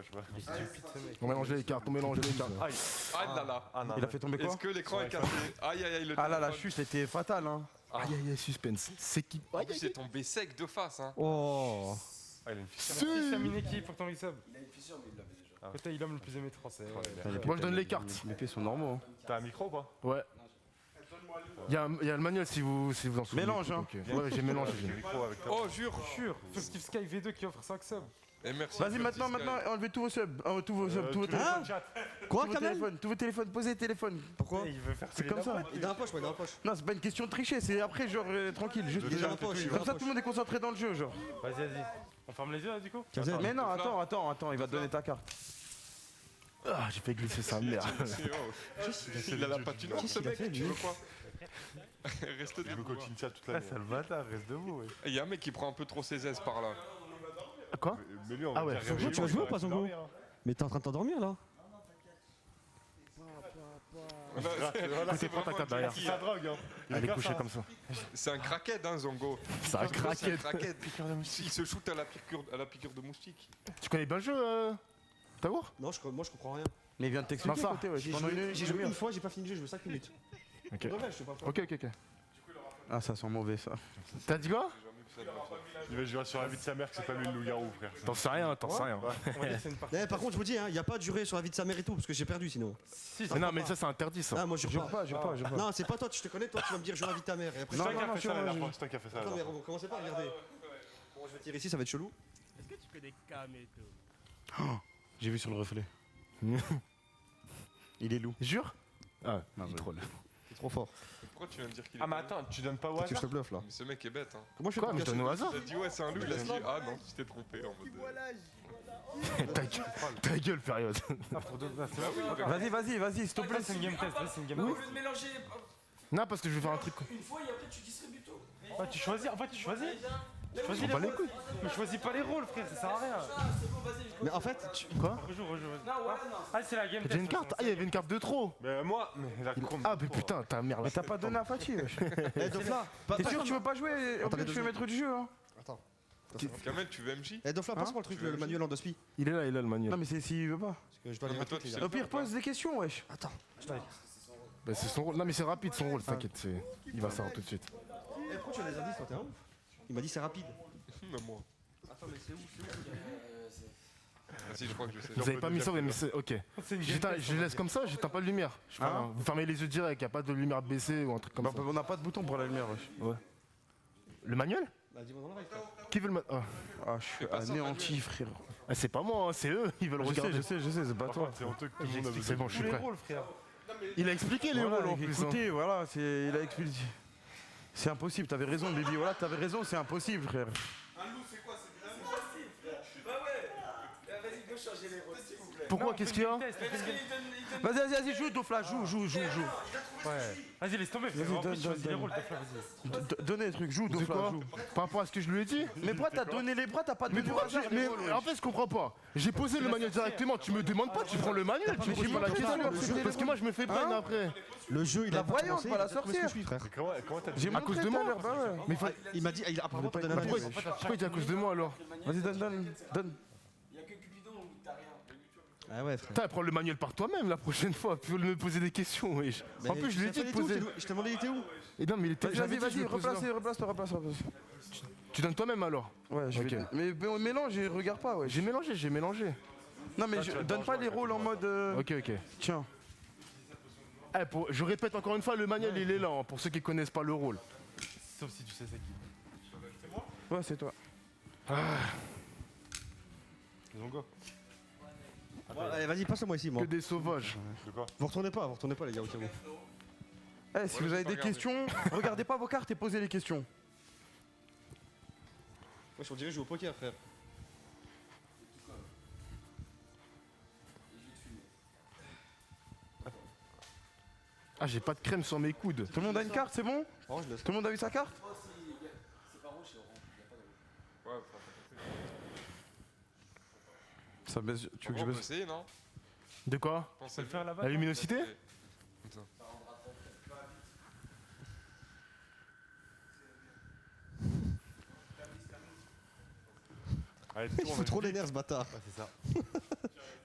je sais pas. On mélange les cartes, on mélange les cartes. Aïe. Ah là là. Ah non. Il a fait tomber quoi? Est-ce que l'écran est cassé? Aïe aïe aïe, le Ah là, la téléphone. chute était fatale, hein. Aïe aïe aïe, suspense. C'est qui? En plus, c'est tombé sec de face, hein. Oh. Ah, il a une fissure. Si Mineki, faut que t'en sub. Il a une fissure, mais il l'avait déjà. Côté, il est l'homme le plus aimé de français. Moi je donne les cartes. Les pieds sont normaux. T'as un micro ou pas? Ouais. Il y a le manuel si vous en souvenez. Mélange, hein. Ok. Ouais, j'ai mélangé. J'ai le micro avec toi. Oh, jure. Jure, Festive Sky V2 qui offre 5 subs. Et merci. Vas-y, maintenant, enlevez tous vos subs. Tous vos subs, tous vos téléphones. Quoi, Tous vos Kamel? téléphones, tous vos téléphones, posez les téléphones. Pourquoi? Il veut faire C'est comme ça. Il est dans la poche, ouais, dans la poche. Non, c'est pas une question de tricher, c'est après, genre, tranquille, juste Il est dans la poche, il est dans comme la ça, poche. tout le monde est concentré dans le jeu, genre. Vas-y. On ferme les yeux là du coup? Mais non, attends, il va te donner ta carte. Ah, j'ai fait glisser sa mère. Il a la patinoire, ce mec, tu veux quoi? Reste Je veux debout. continuer ça toute l'année. le bâtard, reste debout. Ouais. Il y a un mec qui prend un peu trop ses aises par là. Quoi? Mais lui, on Ah va ouais. dire Songo, tu vas jouer ou pas, Songo? Mais t'es en train de t'endormir là? Écoutez, prends ta carte derrière. C'est sa drogue, hein. Elle est couchée comme ça. C'est un crackhead, hein, Zongo. C'est un craquette. Crackhead. Il se shoot à la piqûre de moustique. Tu connais bien le jeu, Taour? Non, moi je comprends rien. Mais il vient de t'expliquer Non, ça. côté, ouais. J'ai joué une fois, j'ai pas fini le jeu, j'ai joué 5 minutes. Ok. Pour de vrai, je sais pas. Ok. Ah, ça sent mauvais, ça. T'as dit quoi? Il va jurer sur la vie de sa mère que c'est pas lui le loup-garou, frère. T'en sais rien, On va dire que c'est une partie. Eh, par contre, je vous dis, il y a pas de juré sur la vie de sa mère et tout, parce que j'ai perdu sinon. Si, Mais non, mais ça c'est interdit ça. Ah, moi je jure pas. Jure pas. Non, c'est pas toi, je te connais, toi tu vas me dire jure la vie de ta mère. Et après, Non, C'est toi qui non, a fait ça la non, dernière je- fois. C'est toi qui a fait ça la Attends, mais dernière fois. commencez pas à regarder. Bon, je vais tirer ici, ça va être chelou. J'ai vu sur le reflet. Il est loup. Jure? Ah, Non, il mais- troll. C'est trop fort. Pourquoi tu viens de dire qu'il est Ah, mais pas attends, tu donnes pas au Peut-être que je hasard? te bluffe là. Mais ce mec est bête, hein. Comment je fais Quoi? pour Mais je cacher donne au hasard? Il a dit ouais, c'est un loup, il a dit ah non, tu t'es trompé en mode. Ta gueule, période. Vas-y, s'il te plaît. C'est une game test, c'est une game Au test. lieu de mélanger Non, parce que je vais faire un truc. une fois et après tu distribues tout. Ah, tu choisis, en fait tu choisis. Tu choisis les bat les rôles. Mais choisis pas les rôles, frère, ça sert à rien. Ah, c'est bon, vas-y. Mais en fait, Rejoue. Non, ouais, non. Ah, c'est la game test. J'ai une carte. Ah, il y avait une carte de trop. Mais moi, mais la chrome. Ah, mais putain, ta merde. Mais t'as pas donné à Fatih, wesh. eh, Dofla, T'es sûr que tu veux pas jouer? En plus, tu veux mettre du jeu, hein. Attends. Kamel, tu veux MJ? Eh, Dofla, passe-moi le truc, le manuel en dospi. Il est là, le manuel. Non, mais c'est s'il veut pas. Parce que je dois Non, aller mais toi, voir tu sais les Au pire, pose des questions, wesh. Attends. Bah, c'est son rôle. Non, mais c'est rapide son rôle, t'inquiète. Il va savoir tout de suite. Eh, pourquoi tu as des indices, toi, t'es un ouf? Il m'a dit c'est rapide. Même moi. Attends, mais c'est où? Ah si, je crois que je sais. Vous avez pas mis ça, mais c'est. Ok. C'est une game test. Je laisse comme ça, j'éteins pas de lumière. Je fais rien. Vous fermez les yeux direct, y a pas de lumière baissée ou un truc comme ça. On n'a pas de bouton pour la lumière, wesh. Le manuel? Bah, dis-moi dans l'oreille, frère. Qui veut le manuel? Ah, je suis anéanti, frère. Ah, c'est pas moi, hein, c'est eux, ils veulent regarder. Je sais, c'est pas toi. C'est honteux que tout le monde a C'est besoin. bon, je suis Tous les prêt. rôles, frère. Il a expliqué les rôles en plus. hein. Écoutez, voilà, il a expliqué. C'est impossible, t'avais raison, Bibi. Voilà, t'avais raison, c'est impossible, frère. Bah ouais. Vas-y, go changer les rôles, s'il vous plaît. Pourquoi? Qu'est-ce qu'il y a? Parce qu'il donne. Vas-y, joue, Dofla, joue. Ouais. Vas-y, laisse tomber, frère. Vas-y, En plus, donne, choisis les donne. rôles, Dofla, vas-y. Donnez les trucs, joue, C'est Dofla, quoi? joue. Par rapport à ce que je lui ai dit? Mais pourquoi t'as donné les bras, t'as pas Mais donné pourquoi tu... Mais en fait, je comprends pas. J'ai posé le manuel directement, tu me demandes pas, tu prends le manuel, tu me poses pas la question. Parce que moi, je me fais prendre après. Le jeu, il La a voyante, commencé, pas la il a trouvé ce que sorcière. je suis, frère. Comment t'as dit? J'ai À montré cause de tout moi. à l'heure, bah ouais. Mais Il m'a dit, il a apparemment pas donné la pourquoi manuel. il dit à cause de moi alors? Vas-y, donne. Il y a que Cupidon où t'as rien. Ah ouais, frère. Putain, prends le manuel par toi-même la prochaine fois, tu veux me poser des questions, wesh. En plus, je lui ai dit de poser. Je t'ai demandé, il était où? Et non, mais il était. j'avais dit, je Vas-y, le pose là. replace. Tu donnes toi-même alors? Ouais, je vais. Ok. Mais mélange et regarde pas, ouais. J'ai mélangé. Non, mais donne pas les rôles en mode. Ok. Tiens. Eh, je répète encore une fois, le manuel il est là, hein, pour ceux qui connaissent pas le rôle. Sauf si tu sais c'est qui. Ouais, c'est toi. Zongo. Allez, vas-y, passe-le-moi ici, moi. Que des sauvages. De quoi? Vous retournez pas, les gars, au cas où. Eh, si vous avez des questions, regardez pas vos cartes et posez les questions. Moi, on dirait jouer au poker, frère. Ah, j'ai pas de crème sur mes coudes. Tout le monde a une carte, c'est bon? Oh, je laisse. Tout le monde a eu sa carte? C'est pas rouge, c'est orange. Il y a pas de rouge. Ouais, Ça baisse. Tu veux que je on peut baisse? essayer, non? De quoi? Pensez le faire là-bas. La luminosité? Putain. Allez, Il fout trop les nerfs, ce bâtard. c'est ça.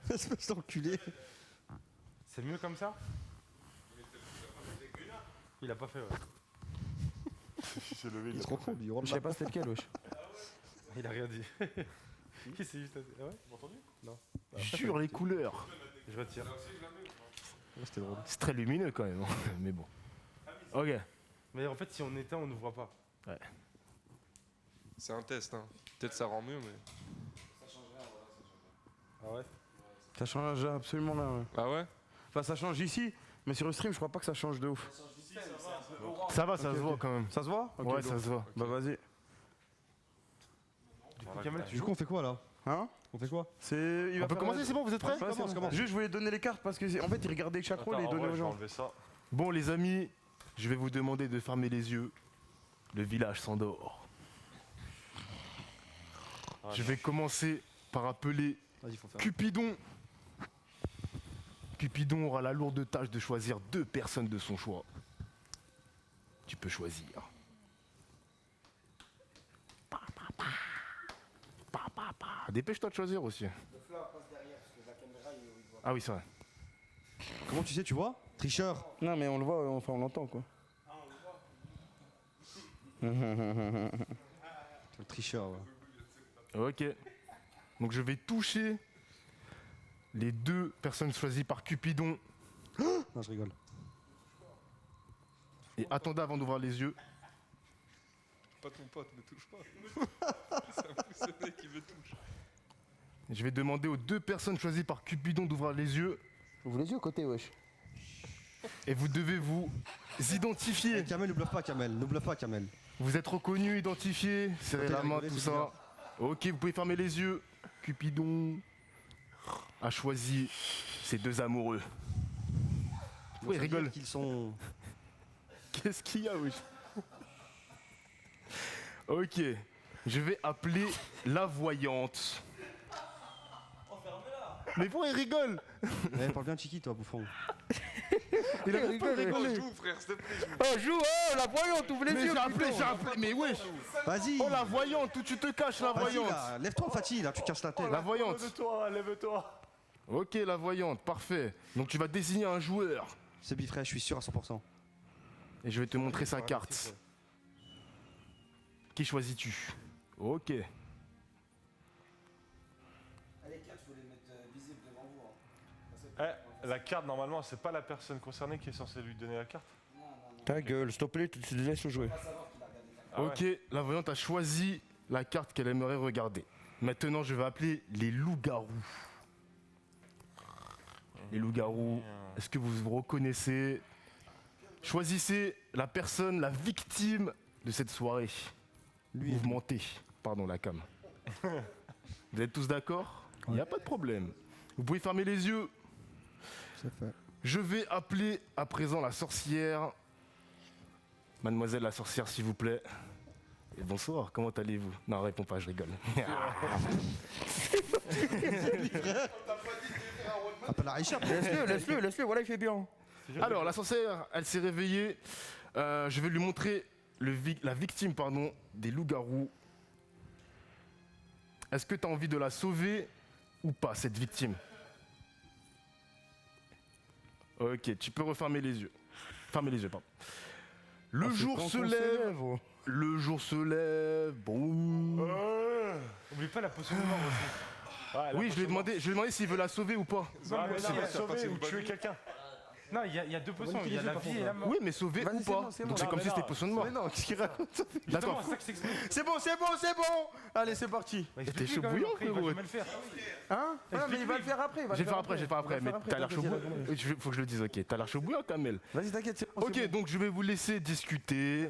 Espèce d'enculé. C'est mieux comme ça? Il a pas fait, ouais. Il s'est levé, Il se rend compte, il Je sais pas c'était lequel, wesh. Il a rien dit. Il s'est juste... Ah ouais? Vous m'entendez? Non. Jure les couleurs. Je retire. C'était drôle. C'est très lumineux quand même, hein. Mais bon. Ok. Mais en fait, si on éteint, on ne voit pas. C'est un test, hein. Peut-être ça rend mieux, mais. Ah ouais? Ça change absolument là, ouais. Ah ouais? Enfin, ça change ici, mais sur le stream, je crois pas que ça change de ouf. Ça va, ça se voit quand même. Ça se voit? Ok, Ouais, go. ça se voit. Bah, vas-y. Du coup, Kamel, tu Du coup, on fait quoi là? Hein? On fait quoi? Il On peut commencer, c'est bon, vous êtes prêts? Ouais, c'est bon. Juste, je voulais donner les cartes parce que, en fait, il regardait chaque rôle et il Attends, donnait ouais, aux je vais gens. enlever ça. Bon les amis, je vais vous demander de fermer les yeux. Le village s'endort. Je vais commencer par appeler Vas-y, faut faire. Cupidon. Cupidon aura la lourde tâche de choisir 2 personnes de son choix. Tu peux choisir. Dépêche-toi de choisir aussi. Ah oui, c'est vrai. Comment tu sais, tu vois? Tricheur. Non, mais on le voit, enfin, on l'entend, quoi. C'est le tricheur, ouais. Ok. Donc je vais toucher les 2 personnes choisies par Cupidon. Non, je rigole. Et attendez avant d'ouvrir les yeux. Pas ton pote, me touche pas. C'est un peu ce mec qui me touche. Je vais demander aux 2 personnes choisies par Cupidon d'ouvrir les yeux. Ouvre les yeux, côté, wesh. Et vous devez vous identifier. Eh, Kamel, ne bluffe pas, Kamel. Ne bluffe pas, Kamel. Vous êtes reconnu, identifié, serrez Côté la main, rigolé, tout c'est ça. bizarre. Ok, vous pouvez fermer les yeux. Cupidon a choisi ses 2 amoureux. Donc, Oui, ça veut rigole. dire qu'ils sont. Qu'est-ce qu'il y a, oui? Ok, je vais appeler la voyante. Mais pourquoi il rigole? Eh, parle bien de Chiki, toi, bouffon. Il arrête pas de rigoler. Joue, frère, s'il te plaît. Oh, joue, oh, la voyante, ouvre les Mais yeux. j'ai appelé, mais wesh. Vas-y. Oh la voyante, où tu te caches la Vas-y, voyante? là. Lève-toi, Fatih, là, tu casses la tête. La voyante. Lève-toi, lève-toi. Ok, la voyante, parfait. Donc tu vas désigner un joueur. C'est Bifray, je suis sûr à 100%. Et je vais te montrer sa carte. Qui choisis-tu? Ok. Les cartes, faut les mettre visibles devant vous. Hein. La carte, normalement, c'est pas la personne concernée qui est censée lui donner la carte. Ta gueule, s'il te plaît, tu laisses le jouer. Ah ouais. Ok, la voyante a choisi la carte qu'elle aimerait regarder. Maintenant, je vais appeler les loups-garous. Les loups-garous, est-ce que vous vous reconnaissez? Choisissez la personne, la victime de cette soirée. Mouvementée. Pardon, la cam. Vous êtes tous d'accord? Il n'y a pas de problème. Vous pouvez fermer les yeux. C'est fait. Je vais appeler à présent la sorcière. Mademoiselle la sorcière, s'il vous plaît. Et bonsoir, comment allez-vous? Non, réponds pas, je rigole. Appelle Aïcha. Laisse-le, voilà, il fait bien. Alors, la sorcière, elle s'est réveillée. Je vais lui montrer la victime des loups-garous. Est-ce que tu as envie de la sauver ou pas, cette victime? Ok, tu peux refermer les yeux. Fermez les yeux, pardon. Le jour se lève. Le jour se lève. Boum. Oublie pas la potion de mort aussi. Ouais, Oui, je lui ai demandé s'il veut la sauver ou pas. Ah, mais c'est si, pas la ça, sauver passer ou une bonne tuer nuit. quelqu'un. Non, il y a 2 potions, il y a la vie et la mort. Oui, mais sauver Vas-y, ou c'est pas. bon, c'est Donc bon. c'est Non, comme mais si c'était non. potion de mort. Mais non, qu'est-ce qu'il raconte? D'accord. C'est ça que je t'explique. C'est bon. Allez, c'est parti. Bah, t'es explique-lui chaud quand même, bouillant, après, il va frérot. jamais le faire. Hein? Ouais, mais il va le faire après. Je vais le faire après, mais t'as l'air chaud bouillant. Faut que je le dise, ok. T'as l'air chaud bouillant, Kamel. Vas-y, t'inquiète, c'est bon. Ok, donc je vais vous laisser discuter.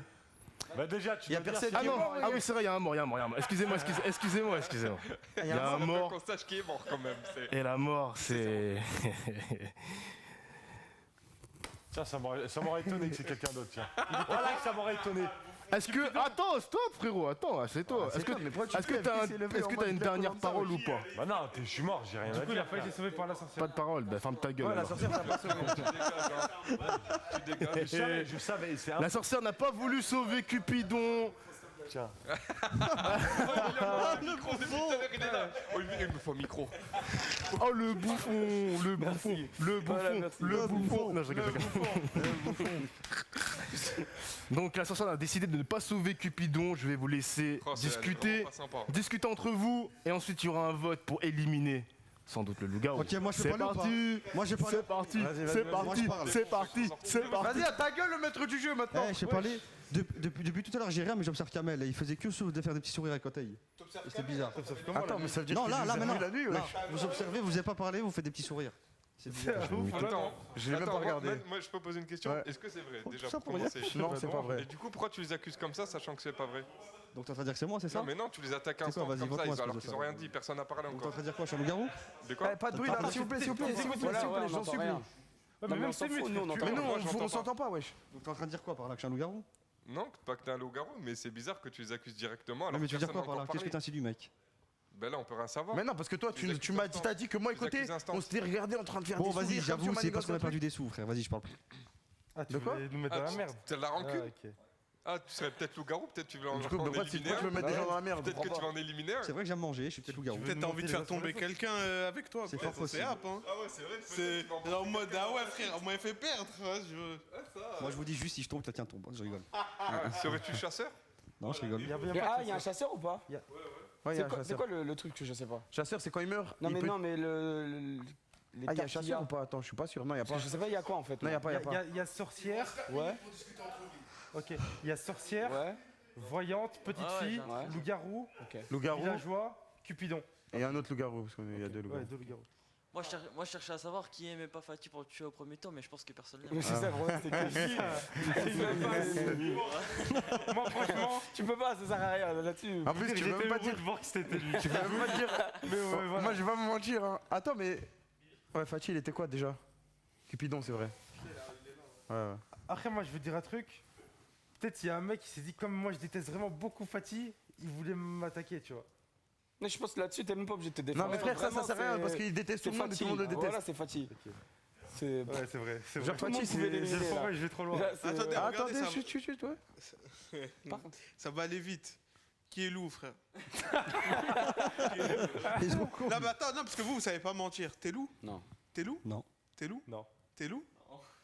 Bah déjà, tu Y a dois dire personne si- Ah qui est non, mort, ah oui, c'est vrai, il y a un mort. Excusez-moi. Il y a un mort. Qu'on sache qui est mort quand même. Et la mort, c'est. Tiens, ça m'aurait étonné que c'est quelqu'un d'autre, tiens. Voilà que ça m'aurait étonné. Est-ce que. Attends, stop, frérot, attends, assieds-toi. Est-ce que t'as une dernière parole ou pas? Bah non, je suis mort, j'ai rien Du à coup, il a dire. pas été sauvé par la sorcière. Pas de parole, bah ferme ta gueule. Ouais, la alors. sorcière, ça passe au Tu dégages. Je savais, c'est La sorcière n'a pas voulu sauver Cupidon. tiens. Le micro, depuis tout à l'heure, il est là. Oh, il me faut un micro. Oh le bouffon, le bouffon, le bouffon, merci. le bouffon. Non, je rigole. Donc l'ascenseur a décidé de ne pas sauver Cupidon. Je vais vous laisser Oh, c'est discuter, vraiment pas sympa. discuter entre vous, et ensuite il y aura un vote pour éliminer sans doute le loup-garou. Ok, moi je peux C'est parler ou pas parti. Moi je parle. C'est parti, Vas-y, c'est vas-y, moi, parti, je parle. c'est parti, c'est parti. Vas-y, à ta gueule, le maître du jeu maintenant. Eh, je sais parler. Depuis tout à l'heure, j'ai rien, mais j'observe Kamel. Il faisait que de faire des petits sourires à côté. Et c'était bizarre. Attends, mais ça veut dire Non, qu'il là, nous a maintenant. vu la nuit, Non, wesh. vous observez, vous n'avez pas parlé, vous faites des petits sourires. C'est bizarre. Attends, Je l'ai même pas attends, regardé. moi, je peux poser une question. Ouais. Est-ce que c'est vrai, déjà, ça pour pour rien. commencer? Non, c'est pas vrai. Et du coup, pourquoi tu les accuses comme ça, sachant que c'est pas vrai? Donc t'es en train de dire que c'est moi, c'est ça Non, mais non, tu les attaques C'est quoi, instant vas-y, comme ça, vote-moi, alors espèce qu'ils de ont rien sale. dit, personne n'a parlé Donc t'es en encore. train de dire quoi, je suis un loup-garou De quoi? Eh, pas de bruit là, s'il vous plaît, s'il vous plaît, s'il vous plaît, Voilà, s'il vous ouais, plaît, on j'en entend supplie. rien. Ouais, Non, mais mais même on s'en c'est fout, mieux. nous, on entend Mais rien. non, Moi, j'entends on pas. s'entend pas, wesh. Donc t'es en train de dire quoi par là, que je suis un loup-garou? Non, pas que t'es un loup-garou, mais c'est bizarre que tu les accuses directement. Non, Alors mais que tu veux dire personne quoi n'a par là? encore Qu'est-ce que parlé. t'insinues, mec? Ben là, on peut rien savoir. Mais non, parce que toi, Les tu accuses m'as dit, instances. t'as dit que moi, Les écoutez, accuses instances. on s'était regardé en train de faire Bon, des vas-y, sourires comme j'avoue, si c'est parce qu'on a manigance un perdu truc. des sous, frère. Vas-y, je parle plus. Ah, tu De quoi voulais nous mettre dans la merde. T'as de la rancune? Ah, ok. Ah, tu serais peut-être loup-garou, peut-être tu veux en Du coup, en pourquoi éliminer tu veux un. mettre des gens dans la merde? Peut-être que tu vas en éliminer un. C'est vrai que j'aime manger, je suis peut-être loup-garou. Peut-être T'as envie de faire tomber quelqu'un avec toi. C'est quoi. fort Ça, possible. ap, hein. Ah ouais, c'est vrai. C'est en mode ah ouais frère, on m'avait fait perdre. Hein, je veux. Moi je vous dis juste si je tombe, quelqu'un tombe. Je rigole. Serais-tu chasseur? Non, je rigole. Il y a bien Mais, pas ah, de il y a un chasseur ou pas? Ouais, il y a C'est un quoi, c'est chasseur. quoi le truc que je sais pas? Chasseur, c'est quand il meurt. Non, il mais peut- non, mais les Ah, il y a cartes qu'il chasseur ou pas? Attends, je suis pas sûr. Non, il y a Parce pas. que je sais pas, il y a quoi en fait? Non, il y a pas, il y a pas. Il y a sorcière. Ouais, Ok. Il y a sorcière, ouais. voyante, petite Ah ouais, fille, j'ai un- loup-garou, Loup-garou villageois, Cupidon. et un autre loup-garou, parce qu'il y a deux Ouais, loups-garous. 2 loups-garous. Moi, je cherchais à savoir qui aimait pas Fatih pour le tuer au premier temps, mais je pense que personne l'aime. Mais c'est ça, le problème, c'est que Moi, franchement, tu peux pas, ça sert à rien là-dessus. En plus, tu veux même pas dire. de voir que c'était lui. Tu veux même pas dire. Mais ouais, voilà. Moi, je vais pas me mentir. Hein. Attends, mais. Ouais, Fatih, il était quoi déjà? Cupidon, c'est vrai. Ouais. Après, moi, je veux dire un truc. Peut-être il y a un mec qui s'est dit, comme moi, je déteste vraiment beaucoup Fatih, il voulait m'attaquer, tu vois. Mais je pense que là-dessus, t'es même pas obligé de te défendre. Non, mais frère, ça Vraiment, sert à rien c'est- parce qu'il déteste tout c'est le monde et tout le monde le Fatih. déteste. Voilà, c'est Fatih. C'est. Ouais, c'est vrai. C'est Genre, vrai. Tout le monde Fatih, pouvait c'est. l'éliminer, J'ai trop là. loin, je vais trop loin. Là, c'est- Attendez, ouais. regardez, Attendez, ça- chut, ouais. Ça va aller vite. Qui est loup, frère? Les autres Non, mais attends, non, parce que vous savez pas mentir. T'es loup? Non. T'es loup? Non. T'es loup? Non. T'es loup?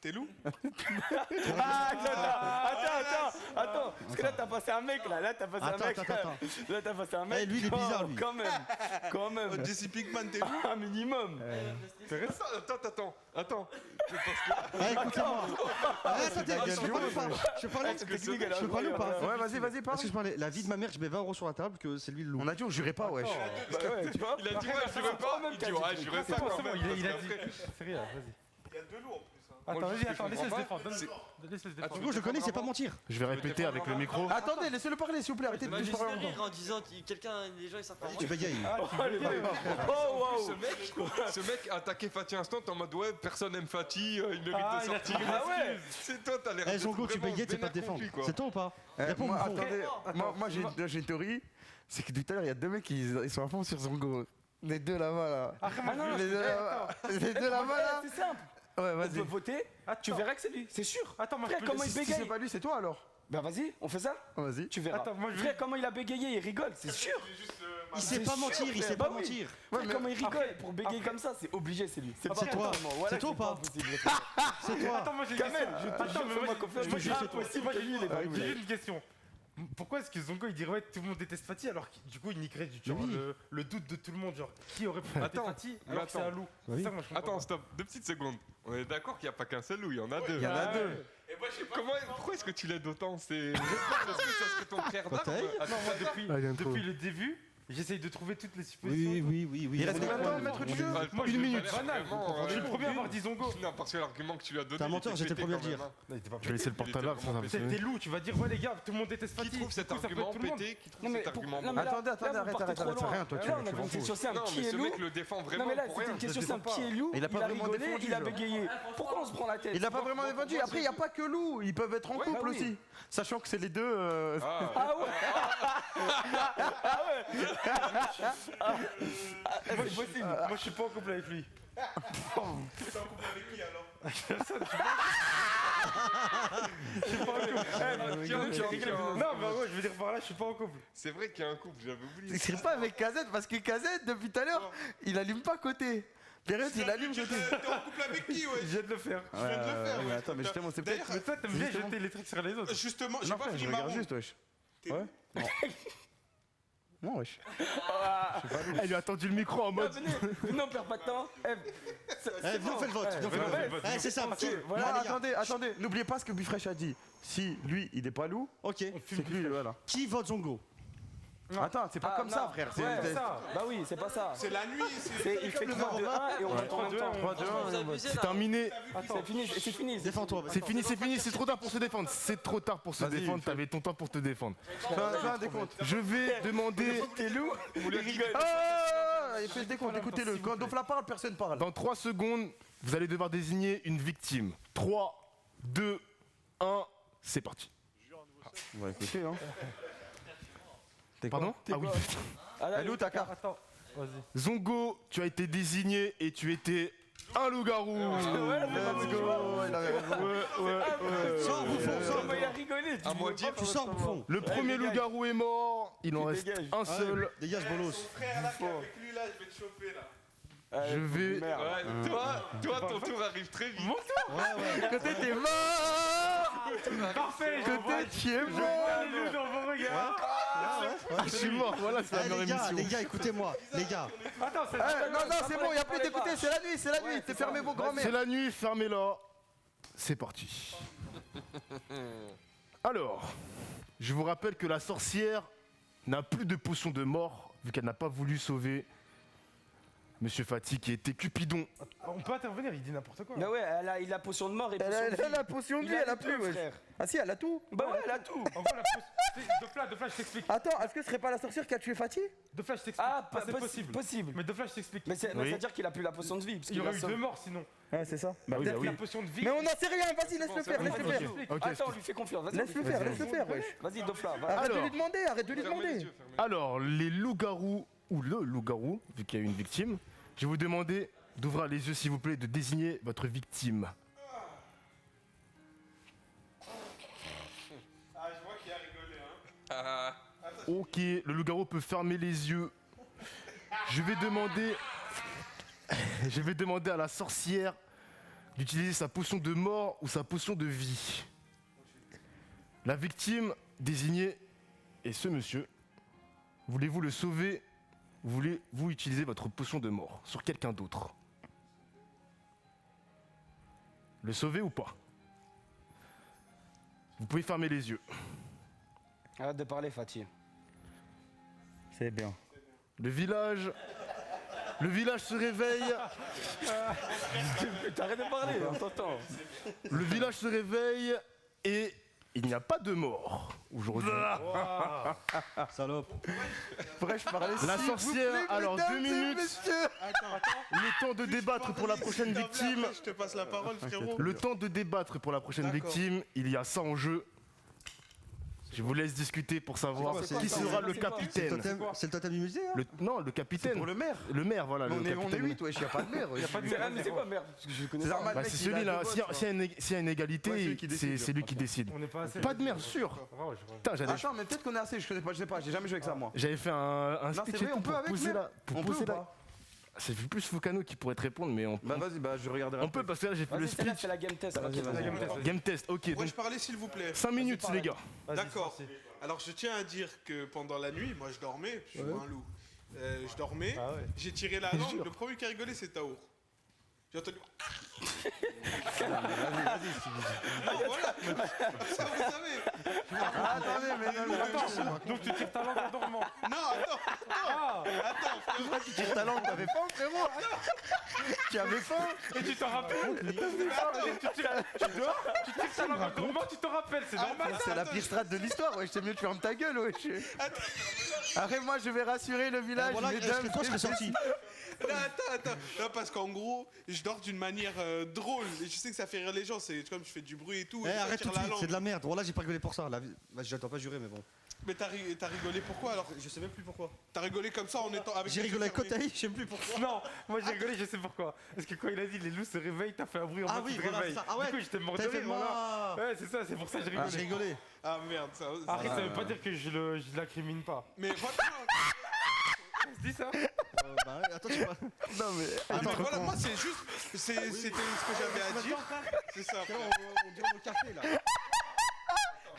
T'es loup? Ah, attends, parce que là t'as passé un mec là t'as passé un Attends, mec. attends. Là t'as passé un mec. Eh, lui, il est bizarre, lui. Quand même. Oh, Jesse Pinkman, t'es loup? Un minimum. Attends. Ah, écoutez-moi. Attendez, je peux parler ou pas? Je peux parler? Cette technique, elle est Je peux parler ou pas? incroyable. Ouais, vas-y, parle. Est-ce que je parlais? La vie de ma mère, je mets 20 € sur la table que c'est lui le loup. On a dit, on jurait pas, wesh. Bah ouais, tu vois. Il a dit ouais, je jurais pas. Il dit ouais, je jurais C'est pas bon, quand c'est bon, même. il a parce dit. qu'après- C'est rien, vas-y. Il y a deux loups en plus. Attends, Moi, vas-y, ce que attends, je laisse-le se comprends défendre. pas, Laisse-le se Ah, défendre. tu Du coup, je le connais, c'est pas mentir. Je vais répéter avec le micro. Attendez, laissez-le parler, s'il vous plaît. Arrêtez de Bah, juste juste parler en même rire temps. en disant quelqu'un, les gens ils savent pas Tu mentir. bégayes. Oh wow. Ce mec a attaqué Fatih Instant en mode ouais, personne aime Fatih, il mérite Ah, de il a sortir. tiré Ah ouais. C'est toi, t'as l'air Eh, d'être Zongo, tu vraiment bégayes, c'est pas te vénère défendre. contre lui, quoi. C'est toi ou pas? Eh, Réponds, moi, Moufon. attendez, moi j'ai une théorie, c'est que tout à l'heure il y a deux mecs qui ils sont à fond sur Zongo. Les deux là-bas là. Après, moi, non, Les deux là-bas. Les deux là-bas là. C'est simple. Ouais, On vas-y. peut voter. Tu Attends. verras que c'est lui, c'est sûr. Attends, moi, je Frère, peux comment il laisser- Si c'est bégaye. pas lui, c'est toi alors. Bah vas-y, on fait ça. Vas-y. Tu verras. Attends, moi, je vais- Frère, comment il a bégayé, il rigole, c'est sûr. Il sait C'est pas sûr, mentir, il frère, sait bah pas oui. mentir. Frère, comment il rigole après- pour bégayer après- comme ça, c'est obligé, c'est lui. C'est toi. C'est toi ou pas? C'est toi. Attends, moi, j'ai une Kamel, question. je te Attends, jure, mais fais-moi moi, confiance, moi, je j'ai te jure, c'est impossible. toi. Lui, il est pas J'ai juste une question. Pourquoi est-ce que Zongo il dirait ouais tout le monde déteste Fatih alors que du coup il niquerait genre, Oui. le doute de tout le monde genre qui aurait pu voter Attends, Fatih mais alors que c'est attends. un loup. Oui. C'est ça que moi je comprends Attends, pas. stop, 2 petites secondes. On est d'accord qu'il n'y a pas qu'un seul loup, il y en a deux. Il y en a Ouais. deux. Pourquoi est-ce que tu l'aides autant? C'est. Est-ce que ça serait ton frère d'armes? Bataille. Non, moi depuis, Ah, il y a un trou. depuis le début, j'essaye de trouver toutes les suppositions. Oui. Il reste combien de temps, le maître du jeu? Moi, Une je minute. minute. Je suis le premier à avoir dit Zongo. Non, parce que l'argument que tu lui as donné. T'es un il menteur, était j'étais le pété premier à le quand dire. même, hein. Non, il était pas Je vais laisser le porte-à-l'arc, ça va me T'es sonner. loup, tu vas dire ouais les gars, tout le monde déteste Qui Fatih. trouve cet Du coup, ça peut être argument tout le monde. pété? Qui trouve Non, mais cet pour- argument non, mais là- Attendez, là, vous arrête, partez trop c'est loin. rien, toi, Là, tu on vas avait une question simple. Non, Qui mais est ce loup? mec le défend Non, vraiment mais là, pour c'était rien. une question je le simple. défends Qui est loup? Il a pas vraiment rigolé, défendu, il a genre. bégayé. Pourquoi on se prend la tête? Il a pas vraiment défendu. Après, il n'y a pas que loup. Ils peuvent être en Ouais, couple bah oui. aussi. Sachant que c'est les deux. Ah, Ah ouais. C'est possible. Moi je suis pas en couple avec lui. T'es en couple avec qui alors? Non, mais ouais, je veux dire par là, je suis pas en couple. C'est vrai qu'il y a un couple, j'avais oublié. C'est pas avec KZ parce que KZ depuis tout à l'heure, il allume pas côté. Période, il allume côté. T'es en couple avec qui, ouais? Je viens de le faire. Je viens de le faire, mais ouais. attends, mais justement, c'est peut-être. Mais toi, t'aimes bien Justement. jeter les trucs sur les autres. Justement, j'ai Non, pas frère, je fini ma regarde roue. juste, wesh. T'es- Ouais. Non, wesh. Elle lui a tendu le micro en mode. Venez, on perd pas de temps. Eh, viens, on fait le vote. Viens, on fait le vote. Eh, c'est ça. Voilà, Allez, les gars. attendez, n'oubliez pas ce que Bifresh a dit. Si lui, il est pas loup, Ok. c'est que lui, voilà. Qui vote Zongo? Attends, c'est pas comme ça, frère. C'est ça. Bah oui, c'est pas ça. C'est la nuit, c'est. Il fait 3, 2, 1 et on vote en même temps. Vous abusez C'est là. terminé. C'est fini, c'est fini. Défends-toi. vas-y. C'est fini, c'est trop tard pour se défendre. C'est trop tard pour se Vas-y, défendre, fais. t'avais ton temps pour te défendre. Fais un décompte. Je vais demander. T'es loup? Ah, il fait le décompte, écoutez-le. Quand Dofla parle, personne parle. Dans 3 secondes, vous allez devoir désigner une victime. 3, 2, 1, c'est parti. On va écouter, hein. Pardon Ah oui. Elle est où ta carte? Attends, vas-y. Zongo, tu as été désigné et tu étais un loup-garou. Let's go. Il avait raison. Sors, bouffon, sors. Il a rigolé. À moitié, Tu sors, bouffon. Le premier loup-garou est mort. Il en reste dégages. un seul. Dégage, bolos. Frère, là, qui est avec lui, là, je vais te choper, là. Je vais. Ouais, toi, ton tour arrive très vite. Côté, t'es mort. Parfait, Côté, tu es je vois mort. les loups dans vos regards. Ah, je suis mort, voilà, c'est la Eh, meilleure les émission. gars, écoutez-moi. Les gars, Attends, c'est Non, c'est bon, y a plus d'écouter, c'est la nuit. T'es fermé vos C'est grands-mères. la nuit, fermez-la. C'est parti. Alors, je vous rappelle que la sorcière n'a plus de potion de mort, vu qu'elle n'a pas voulu sauver Monsieur Fati qui était Cupidon. On peut intervenir, il dit n'importe quoi. Mais ouais, il a potion de mort et potion de Elle a vie. la potion de vie, elle a plus, wesh. frère. Ah si, elle a tout. Bah ouais, elle a tout. En gros, la pause. De Flash, je t'explique. Attends, est-ce que ce serait pas la sorcière qui a tué Fatih? De Flash, je t'explique. Ah, c'est possible. possible. Mais de Flash, je t'explique. Mais ça Oui. veut dire qu'il a plus la potion de vie. Parce Il y qu'il aurait a eu sauvé. 2 morts sinon. Ouais, c'est ça. Bah oui, bah Peut-être oui. la potion de vie. Mais on n'en sait rien, vas-y, laisse-le faire, laisse-le faire. Ok, Attends, on lui fait confiance. Vas-y, Laisse-le faire, wesh. Vas-y, Dofla. va. Arrête de Alors. lui demander, arrête de lui Fermez les demander. yeux, fermez les yeux. Alors, les loups-garous, ou le loup-garou, vu qu'il y a eu une victime, je vais vous demander d'ouvrir les yeux, s'il vous plaît, de désigner votre victime. Ah, je vois qu'il a rigolé, hein. Ok, le loup-garou peut fermer les yeux. Je vais demander à la sorcière d'utiliser sa potion de mort ou sa potion de vie. La victime désignée est ce monsieur. Voulez-vous le sauver? Voulez-vous utiliser votre potion de mort sur quelqu'un d'autre? Le sauver ou pas? Vous pouvez fermer les yeux. Arrête de parler, Fatih. C'est bien. Le village se réveille. T'arrêtes de parler, on t'entend. Le village se réveille et il n'y a pas de mort aujourd'hui. salope. Bref, parler. La s'il vous sorcière, plaît, alors, mesdames 2 et minutes. messieurs. Le temps de débattre pour la prochaine victime. Je te passe la parole, frérot. Le temps de débattre pour la prochaine D'accord. victime. Il y a ça en jeu. Je vous laisse discuter pour savoir C'est quoi, qui c'est sera quoi, le c'est quoi capitaine. C'est le totem du musée, hein? Non, le capitaine. Pour le maire. Le maire, voilà. On le est capitaine. 8, wesh, y'a pas de maire. Il y a pas de Ah, mais c'est quoi, merde? Parce que je connais C'est pas. normal, Bah, mec, c'est il a celui-là. deux S'il votes, y a une Ouais, celui égalité, qui décide, c'est lui qui décide. On n'est pas assez. Pas de merde, sûr. Ah ouais, je vois. Putain, Attends, mais peut-être qu'on est assez, je sais pas, j'ai jamais joué avec ça moi. j'avais fait un Non, speech c'est et vrai, tout on peut pour avec poser merde. la. Pour On peut poser ou la. pas? C'est plus Foucano qui pourrait te répondre, mais on Bah vas-y, bah je regarderai. on peut parce que là j'ai fait le Vas-y, celle-là, speech. c'est la game test. Vas-y, ok. vas-y. Game test, ok. Moi, Donc je parlais, s'il vous plaît. 5 minutes, les gars. Vas-y, D'accord. c'est parti. Alors, je tiens à dire que pendant la nuit, moi, je dormais, puis je suis un loup. Je dormais, Ah ouais. j'ai tiré la langue, le premier qui a rigolé, c'est Taour. J'ai entendu. Non, voilà. Ça, vous savez. Ah, attendez, mais non, Attends, donc tu tires ta langue en dormant. Non, attends. Attends, frérot. tu tires ta langue, t'avais faim frérot? Tu avais faim? Et tu t'en rappelles? Tu tires ta langue en dormant, tu te rappelles, c'est normal. C'est la pire strate de l'histoire, wesh, c'est mieux de fermer ta gueule, wesh. Après, moi, je vais rassurer le village, Voilà, est-ce mesdames. que toi, je serais sorti? Non, attends. Non, parce qu'en gros, je dors d'une manière drôle. Et je sais que ça fait rire les gens. C'est comme je fais du bruit et tout. Eh, et je arrête tout tire de la suite, langue. c'est de la merde. Voilà, j'ai pas rigolé pour ça. Vas-y, j'attends pas jurer, mais bon. Mais t'as rigolé pourquoi alors? Je sais même plus pourquoi. T'as rigolé comme ça en étant avec. J'ai les rigolé yeux avec fermés. Kotaï, je sais même plus pourquoi. Non, moi j'ai rigolé, je sais pourquoi. Parce que quand il a dit les loups se réveillent, t'as fait un bruit en Ah mode oui, tu te voilà, réveilles. ça. Ah ouais, Du coup, j'étais mort de t'as fait rire, voilà. moi. Ouais, c'est ça, c'est pour ça que j'ai rigolé. J'ai rigolé. Ah merde, ça. Après, ça veut pas dire que je l'incrimine pas. Mais franchement. On se dit ça? Bah ouais, attends, tu vois. Non mais. Ah, mais voilà, moi c'est juste. C'était ce que j'avais à dire. C'est ça. On dirait mon café là.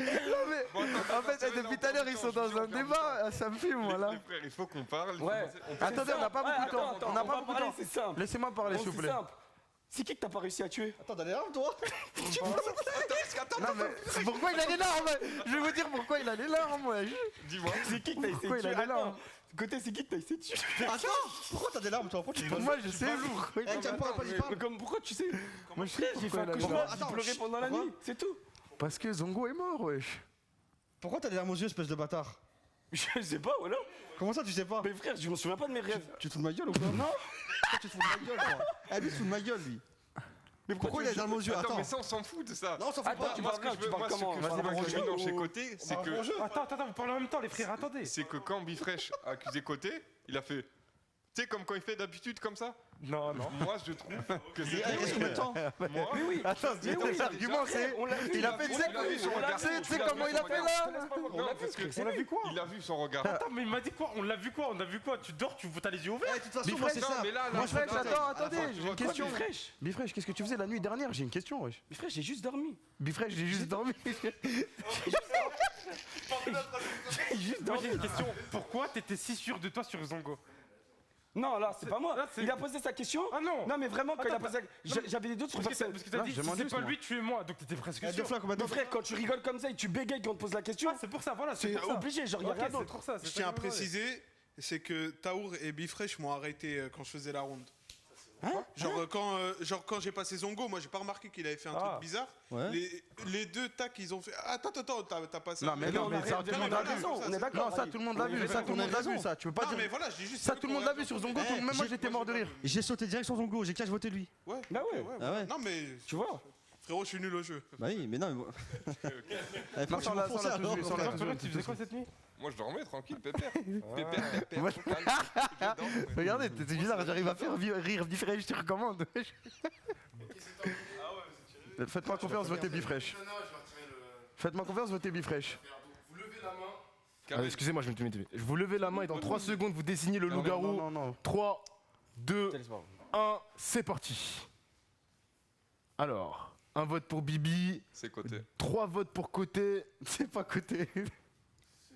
En fait, depuis tout à l'heure, ils sont dans un débat. Ça me fume, voilà. Les frères, il faut qu'on parle. Ouais. Attendez, on n'a pas beaucoup de temps. Attends, On n'a on pas va beaucoup de parler, temps. c'est simple. Laissez-moi parler, s'il vous C'est plaît. simple. C'est qui que t'as pas réussi à tuer? Attends, t'as des larmes toi? Non, mais pourquoi il a les larmes? Je vais vous dire pourquoi il a les larmes, wesh. Dis-moi. C'est qui que t'as essayé Pourquoi de il a tuer? les larmes? Attends, côté c'est qui que t'as essayé de tuer? Attends, pourquoi t'as des larmes toi? Pourquoi tu Pour moi, je sais pourquoi il a Eh, tiens, pas, il parle. Mais comme pourquoi tu sais? Moi, je sais J'ai fait pourquoi un il a les cauchemar, larmes. j'ai Attends, pleuré chut, pendant la pourquoi nuit, c'est tout. Parce que Zongo est mort, wesh. Pourquoi t'as des larmes aux yeux, espèce de bâtard? Je sais pas, voilà. Comment ça, tu sais pas? Mais frère, je me souviens pas de mes rêves. Tu te fous de ma gueule ou quoi? Non. Tu te fous de ma gueule, toi. Eh, lui, il se fout de ma gueule, lui. Mais Pourquoi il a des larmes aux yeux? Attends, Attends. mais ça, on s'en fout de ça. Non, on s'en fout Attends, pas. tu Moi, parles ce que je veux, comment? moi, ce que Vas-y, je parle vois en que jeu dans chez ou- Côté, c'est que. Attends, vous parlez en même temps, les frères, attendez. C'est que quand Bifresh a accusé Côté, il a fait. Tu sais, comme quand il fait d'habitude comme ça. Non, non. Moi, je trouve que Et c'est. est-ce combien de temps? Moi, Mais oui. Attends, Mais oui, l'argument, c'est. on l'a vu, Il a fait, tu sais, on l'a vu, son regard. tu sais comment il a fait là? Non, parce que. On l'a vu quoi? Il a vu son regard. Attends, mais il m'a dit quoi? On l'a vu quoi? On a vu quoi? Tu dors, t'as les yeux ouverts? Eh, de toute façon, moi, c'est Non, ça. mais là, Moi, je là, fais là, Attends, là, attendez, attends, tu j'ai vois une quoi, question. Bifresh. Bifresh, qu'est-ce que tu faisais la nuit dernière? J'ai une question, wesh. Mais frère, j'ai juste dormi. Bifresh, j'ai juste dormi. J'ai juste Moi dormi. j'ai une question. Pourquoi t'étais si sûr de toi sur Zongo? Non, là, c'est pas moi. Là, c'est- Il a posé sa question. Ah non. Non, mais vraiment, quand il a Attends, posé j'avais des doutes sur Parce que personne. t'as Non, dit j'ai si demandé, c'est pas moi. lui, tu es moi. Donc t'étais presque Eh, deux sûr. fois, combien de Mais temps? frère, quand tu rigoles comme ça et tu bégayes quand on te pose la question, Ah, c'est pour ça, voilà. c'est obligé, genre, y a Ok, rien c'est d'autre. pour ça. c'est Je ça tiens à que je me demandais. préciser, c'est que Taour et Bifresh m'ont arrêté quand je faisais la ronde. Hein? Quand j'ai passé Zongo, moi j'ai pas remarqué qu'il avait fait un Ah. truc bizarre. Ouais. Les deux tacs ils ont fait. Attends, t'as passé. Non, un- mais non, mais ça, tout le monde l'a vu. On est d'accord. Non, ça, tout le monde l'a vu. Ça, tout le monde l'a vu, ça. Tu peux pas Non, mais dire. voilà, je dis juste. Ça, tout le monde l'a vu sur Zongo. Eh, Même moi, j'étais mort de rire. J'ai sauté direct sur son go, j'ai cash voté lui. Ouais. Bah ouais. Ah ouais. Non, mais. Tu vois? Frérot, je suis nul au jeu. Bah oui, mais non, mais. Eh, faut que je sans la- m'enfonce, sans la alors. touche, sans la Toi, touche. Pérez, tu faisais quoi cette nuit? Moi, je dormais tranquille, pépère. Pépère, Moi, pépère. Je dors, mais- Regardez, c'est bizarre, j'arrive à faire rire Bifresh, je te recommande. Faites-moi confiance, votez Bifresh. Faites-moi confiance, votez Bifresh. Excusez-moi, je vais me mettre. Vous levez la main et dans 3 secondes, vous désignez le loup-garou. Non, non. 3, 2, 1, c'est parti. Alors, un vote pour Bibi, C'est Côté. 3 votes pour Côté. C'est pas côté.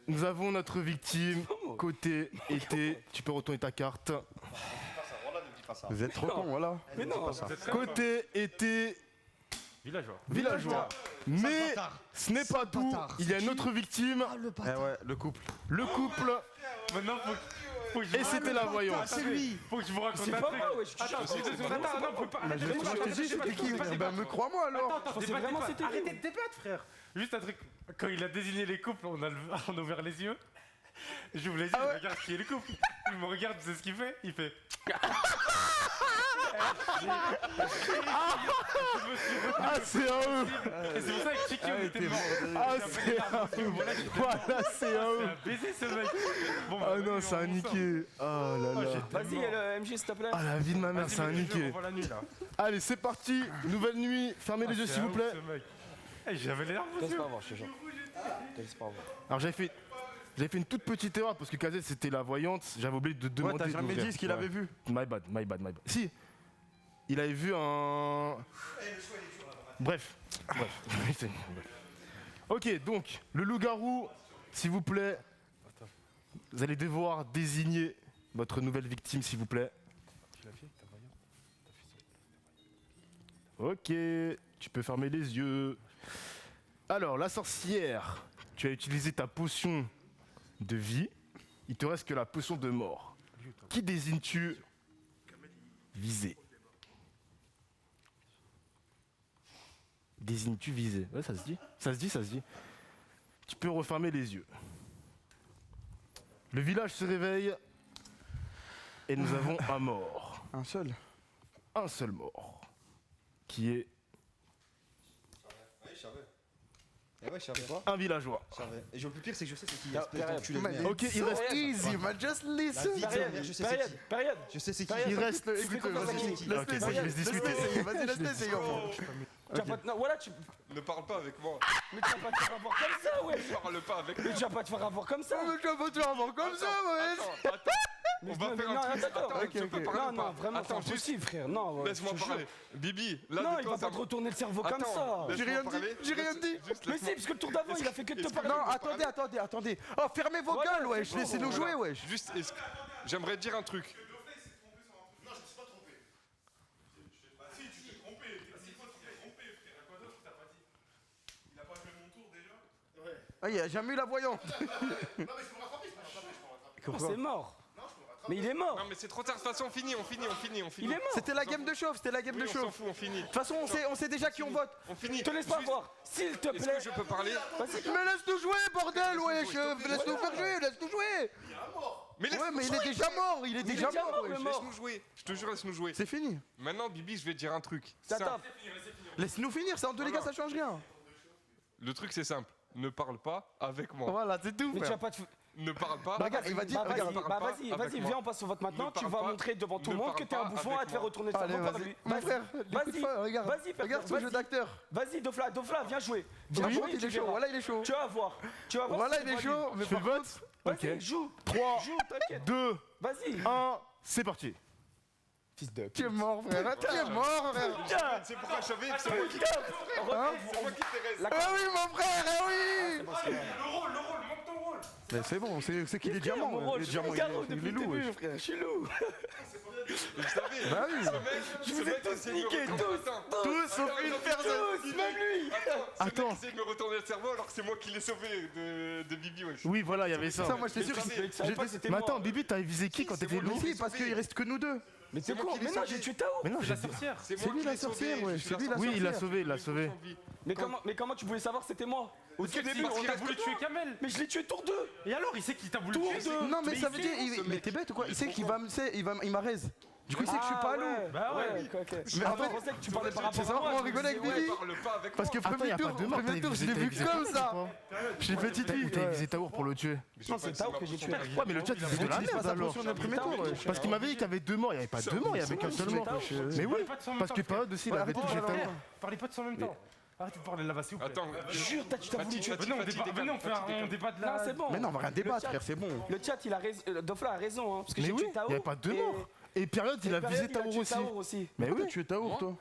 Nous avons notre victime, Côté était. Tu peux retourner ta carte. Vous êtes trop con, voilà. Mais non. Côté était Villageois. villageois. Mais ce n'est pas tout. Il y a une autre victime, Eh ouais, le couple. le couple, Maintenant, faut que je et c'était la voyante. C'est lui. Faut que je vous raconte C'est un pas truc. moi, wesh. Attends, non, on peut pas. Arrêtez, Moi, je t'ai dit, c'était qui Ben, me crois-moi alors. Attends, pensais débatte, vraiment débatte. c'était lui, Arrêtez moi. de débattre, frère. Juste un truc. Quand il a désigné les couples, on a ouvert les yeux. Je vous l'ai dit, Ah ouais. regarde qui est le couple. Il me regarde, tu sais ce qu'il fait? Il fait. Ah, c'est à eux. Et c'est pour ça que Chiki, on était mort. Ah, c'est à eux. Voilà, c'est à C'est eux. un baiser ce mec. Bon, Ah non, c'est un niqué. Oh là là. Vas-y, le MG, s'il te plaît. Ah, la vie de ma mère, c'est un niqué. On la nuit là. Allez, c'est parti. Nouvelle nuit. Fermez les yeux, s'il vous plaît. J'avais les larmes aux Laisse yeux. pas avoir, je te jure. Laisse pas avoir. Alors, j'avais fait une toute petite erreur parce que Kazet c'était la voyante. J'avais oublié de Ouais, demander. t'as jamais d'ouvrir. dit ce qu'il Ouais. avait vu. My bad. Si, il avait vu un. Bref. Ok, donc, le loup-garou, s'il vous plaît. Vous allez devoir désigner votre nouvelle victime, s'il vous plaît. Ok, tu peux fermer les yeux. Alors, la sorcière, tu as utilisé ta potion de vie. Il te reste que la potion de mort. Qui désignes-tu visé? Désignes-tu visé? Ouais, ça se dit. Ça se dit. Tu peux refermer les yeux. Le village se réveille et nous avons un mort. Un seul. Un seul mort. Qui est Eh ouais, je savais pas. Un villageois. Je savais. Et le plus pire, c'est que je sais c'est qui. Ah, espèce d'enculé de Man, merde. Ok, il reste. easy, man, just listen. Je sais c'est qui. Période. Je sais c'est qui. Il reste. Écoute, confiance à vas-y, qui laisse-le Ok, essayer. je laisse discuter. Vas-y, laisse-le essayer. Tu vas pas te... Non, voilà, tu... Ne parle pas avec moi. Mais tu vas pas te faire avoir comme ça, ouais. Parle pas avec Mais moi. tu vas pas te faire avoir comme ça. Mais tu vas pas te faire avoir comme ça, ouais. Attends. On va faire un truc. Attends, tu peux parler Non, ou pas non, vraiment, c'est Attends, juste impossible, frère. Non, ouais, laisse-moi je te jure. parler. Bibi, là, Non, de il toi, va pas te retourner le cerveau comme ça. J'ai rien dit, j'ai rien dit. Mais si, parce que le tour d'avant, il a fait que de te parler. Non, attendez. Oh, fermez vos Voilà, gueules, wesh. c'est bon, Laissez-nous jouer, wesh. Juste, j'aimerais dire un truc. Ah, il a jamais eu la voyante. Oh, c'est mort. Mais il est mort. Non, mais c'est trop tard. De toute façon, on finit. Il est mort. C'était la game de chauffe, c'était la game Oui, de on s'en chauffe. fout, on finit. De toute façon, on sait déjà qui on vote. On finit. Te laisse pas Juste, voir. S'il te Est-ce plaît. que je peux parler Mais laisse-nous jouer, bordel, wesh. Laisse-nous faire jouer, laisse-nous jouer. Mais Ouais, mais il est déjà mort, il est déjà déjà mort, mort, wesh. le mort. Laisse-nous jouer. Je te jure, laisse-nous jouer. C'est fini. Maintenant, Bibi, je vais te dire un truc. Ça Simple. tape. Laisse-nous finir, ça en tous les cas, ça change rien. Le truc, c'est simple. Ne parle pas avec moi. Voilà, c'est tout, Mais tu vas frère. pas te. Ne parle pas. Bah, regarde, il va dire, Bah, regarde. vas-y, parle pas vas-y, avec moi. viens, on passe au vote maintenant. Ne Tu parle vas pas- montrer devant tout le ne monde que parle t'es un pas bouffon à avec te faire moi. retourner le Allez, cerveau par vas-y. lui. Mon frère, Vas-y, écoute pas, regarde. vas-y, Regarde ce jeu vas-y. d'acteur. Vas-y, Dofla, viens jouer. Viens Oui, jouer, il est tu chaud, verras. voilà, il est chaud. Tu vas voir. Tu vas voir. Voilà, si il est c'est chaud. valide. Mais Je fais le par vote. Vas-y, Ok. joue. 3, Joue, t'inquiète. 2, Vas-y. 1, c'est parti. Fils de. Tu es mort, frère. Tu es mort, frère. Tiens. C'est pourquoi je savais. C'est moi qui Hein Ah oui, mon frère, ah oui. Mais c'est bon, c'est qu'il est diamant. Mon rôle, Les je diamants, suis Garo il est depuis le loup, début, wesh. frère. Je suis loup. Je savais. Bah oui. Je vous ai tous niqués, tous. Tous sauf une personne. Tous, même lui. Attends. Essaye de me retourner le cerveau alors que c'est moi qui l'ai sauvé de Bibi, wesh. Oui, voilà, il y avait ça. Ça, moi, j'étais sûr que Mais tu savais pas que c'était Mais moi. attends, Bibi, t'avais visé qui quand t'étais moi. loup Si, parce qu'il reste que nous deux. Mais c'est moi con. qui l'ai Mais non, sauvé. j'ai tué Tao. Mais non, j'ai. C'est C'est lui qui la l'ai sauvé, sorcière, ouais, je suis c'est lui la la Oui, il l'a sorcière. sauvé, il l'a sauvé. Mais comment tu voulais savoir que c'était moi? Au Parce que début, parce on qu'il a a voulu tuer Kamel. Mais je l'ai tué tour 2. Et alors, il sait qu'il t'a voulu Tour tuer. 2. Non, mais ça veut dire, mais t'es bête ou quoi? Il sait qu'il va me, il m'a raise. Du coup, il sait que je suis pas à loup. Bah ouais. Ok. Mais en Attends, fait, je pensais que tu parlais par c'est rapport ça, à moi. on je me rigolait avec disais, Bibi. Parle pas avec Parce que Attends, y premier a pas tour, de mort, premier tour, je l'ai t'avais vu visé comme Taour, ça. ou pas Je suis petite Ou fille. t'avais visé Taour pour le tuer? Non, c'est Tao que j'ai tué. Ouais, mais le chat, il faisait de la Utilise pas merde sa alors. potion de premier tour. ouais. Parce qu'il m'avait dit qu'il y avait 2 morts, il n'y avait pas 2 morts, il y avait qu'un seul mort. Mais oui, parce que Parade aussi, il Ouais, avait arrêtez de touché parler. Taour. Parlez pas tous en même temps. Arrêtez de parler là-bas, s'il vous plaît. Attends, Jure, tu t'as voulu tuer. Venez, on débat de Non, la. c'est bon. Mais non, on va rien débattre, frère, c'est bon. Le chat, il a raison. Dofla a raison, hein. Parce que Mais j'ai oui, tué Tao. il n'y avait pas 2 morts. Et Période, il a visé Taour aussi. Mais oui. Tu es Taour, toi.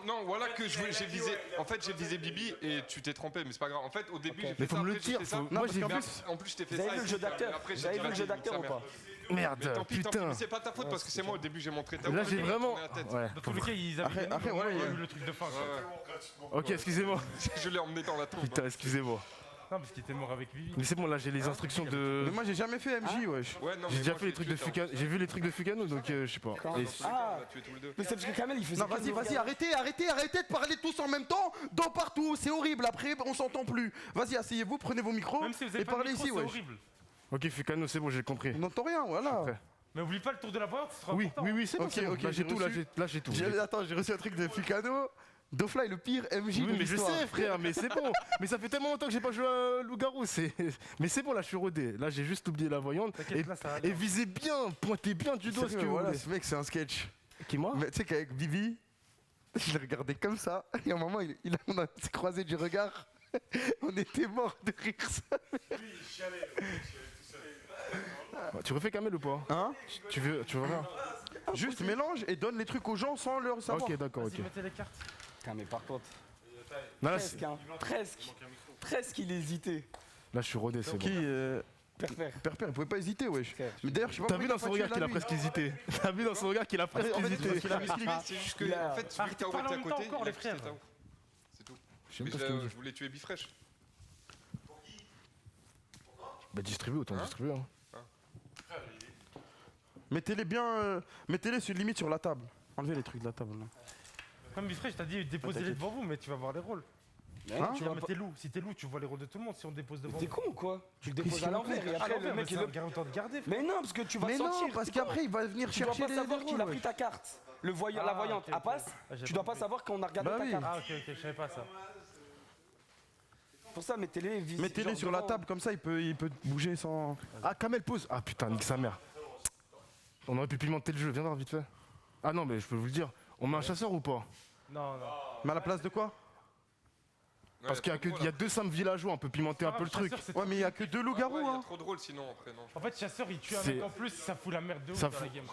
non, voilà que j'ai visé. En fait, j'ai visé Bibi et tu t'es trompé, mais c'est pas grave. En fait, au début, j'ai fait Mais faut ça. me le après, j'ai dire. fait ça. Moi, j'ai Mais vu. en plus, je t'ai fait Vous ça. avez vu le jeu d'acteur Après, Vous avez vu le jeu d'acteur ou pas? Merde, Mais tant pis, putain. mais c'est pas ta faute parce que c'est moi au début, j'ai montré ta Là, j'ai vraiment. Ouais. Dans tous les cas, ils avaient gagné, Après, donc ouais, il y a ouais. eu le truc de fin. quoi. Ok, excusez-moi. Je l'ai emmené dans la tombe. Putain, excusez-moi. Non, parce qu'il était mort avec Vivi. Mais c'est bon, là, j'ai les instructions de. Mais moi, j'ai jamais fait MJ, wesh. Ouais, non, J'ai mais déjà moi, fait les trucs de tué, Fukano. J'ai vu les trucs de Fukano, donc je sais pas. Et- Ah, On l'a tué tous les deux. mais c'est parce que Kamel, il faisait. Non, vas-y, arrêtez de parler tous en même temps, dans partout, c'est horrible, après on s'entend plus. Vas-y, asseyez-vous, prenez vos micros Même si vous avez et pas de parlez micro, ici, c'est wesh. horrible. Ok, Fukano, c'est bon, j'ai compris. On n'entend rien, voilà. prêt. Mais oublie pas le tour de la voyante, ce sera Oui, important. oui, c'est bon, Ok, c'est bon. ok, Là, j'ai j'ai tout, reçu. là, j'ai tout. Attends, j'ai reçu un truc de Fukano. Dofla est le pire MJ Oui, de mais je l'histoire. sais, frère, mais c'est bon. Mais ça fait tellement longtemps que j'ai pas joué à Loup-Garou. Mais c'est bon, là, je suis rodé. Là, j'ai juste oublié la voyante. T'inquiète, là, ça va Et aller. visez bien, pointez bien du doigt ce Sérieux, que vous voilà, voulez. ce mec, c'est un sketch. Qui, moi? Mais tu sais qu'avec Bibi, je l'ai regardé comme ça, et à un moment, on a s'est croisé du regard. On était morts de rire ça. Tu refais Kamel ou pas? Hein? Tu veux rien? Juste mélange et donne les trucs aux gens sans leur savoir. Ok, d'accord, ok. Vas-y, mettez les cartes. Putain, mais par contre, Non, là, presque, hein. Presque, il hésitait. là, je suis rodé, c'est bon. Qui Père. Père, il pouvait pas hésiter, wesh. Mais d'ailleurs, je sais pas T'as pourquoi vu il dans a son pas regard tué qu'il a la presque nuit. hésité? T'as vu dans son regard qu'il a presque En fait, hésité? C'est juste que, en fait, celui qui a Arrêtez de parler été en à même temps côté, encore, il a les visé frères. Taour. C'est tout. Je sais Mais même pas ce qu'il me je dit. voulais tuer Bifresh. Bah, distribue, autant distribuer. Hein. Mettez-les bien, mettez-les limite sur la table. Enlevez les trucs de la table. Là. Comme Bifré, je t'ai dit déposez-les devant vous, mais tu vas voir les rôles. Hein Tu vas mettre tes loups. Si t'es loup, tu vois les rôles de tout le monde si on dépose devant T'es vous. con ou quoi? Tu le déposes à l'envers et après le mec il le. autant de garder. Mais non, parce que tu vas Mais sentir. non, parce t'es con. qu'après, il va venir Tu dois chercher pas les savoir qu'il a rôles, pris ta carte. La voyante, ok, à ok. passe, Ah, j'ai tu dois pas pas savoir qu'on a regardé Bah ta oui. carte. Ah, ok, je savais pas ça. Pour ça, mettez-les Mettez-les sur la table, comme ça il peut bouger sans. Ah, Kamel pose. Ah putain, nique sa mère. On aurait pu pimenter le jeu, viens voir vite fait. Ah non, mais je peux vous le dire. On met un chasseur ou pas? Non, non. Mais à la place de quoi? Parce qu'il y a deux simples villageois, on peut pimenter un peu le truc. Ouais, mais il y a que 2 loups-garous, Ouais, il y a hein. trop drôle sinon après, non. En fait, chasseur, il tue un C'est- mec en plus, ça fout la merde de ouf Ça dans la fout- game.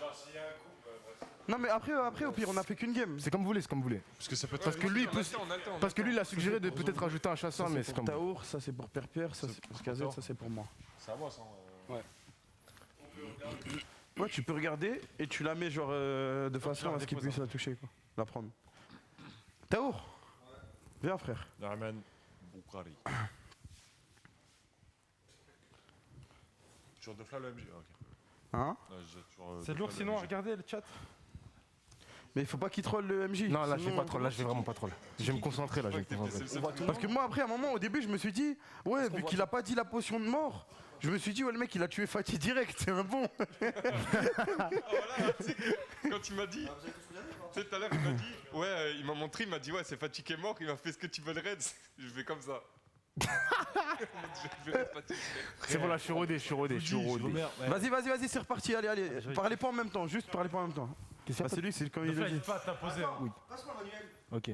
Non, mais après, au pire, on a fait qu'une game. C'est comme vous voulez, c'est comme vous voulez. Parce que ça peut être. Parce que lui, il peut. On a le temps, on a le Parce que temps. lui, il a suggéré de peut-être rajouter un chasseur, mais c'est pour comme vous. Taour, ça c'est pour Perpère, ça c'est pour Kazet, ça c'est pour moi. C'est à moi ça. Ouais, tu peux regarder et tu la mets genre de façon à ce qu'il dépose, puisse la toucher, quoi. La prendre. Taour, viens frère. Narman Boukhari. Toujours de flà le MJ. Ok. Hein? Ouais, j'ai toujours, C'est de lourd flà, sinon, le MJ. regardez le chat. Mais il faut pas qu'il troll le MJ. Non, là, je sinon, vais pas troll. Là, je vais vraiment pas troll. Je vais me concentrer, là, je vais me concentrer. Parce que moi, après, à un moment, au début, je me suis dit, ouais, vu qu'il a pas dit la potion de mort, je me suis dit, ouais, le mec, il a tué Fatih direct, c'est un bon. Quand il m'a dit, tu sais, tout à l'heure, il m'a dit, ouais, il m'a montré, il m'a dit, ouais, c'est Fatih qui est mort, il m'a fait ce que tu veux le raid. Je vais comme ça. Je vais raid Fatih. C'est bon, là, je suis rodé, je suis rodé, je suis rodé. Vas-y, c'est reparti, allez. Parlez pas en même temps, juste parlez pas en même temps. Qu'est-ce qu'il y a Bah, c'est lui, c'est comme il Là, le il dit. est pas à t'imposer. Ok.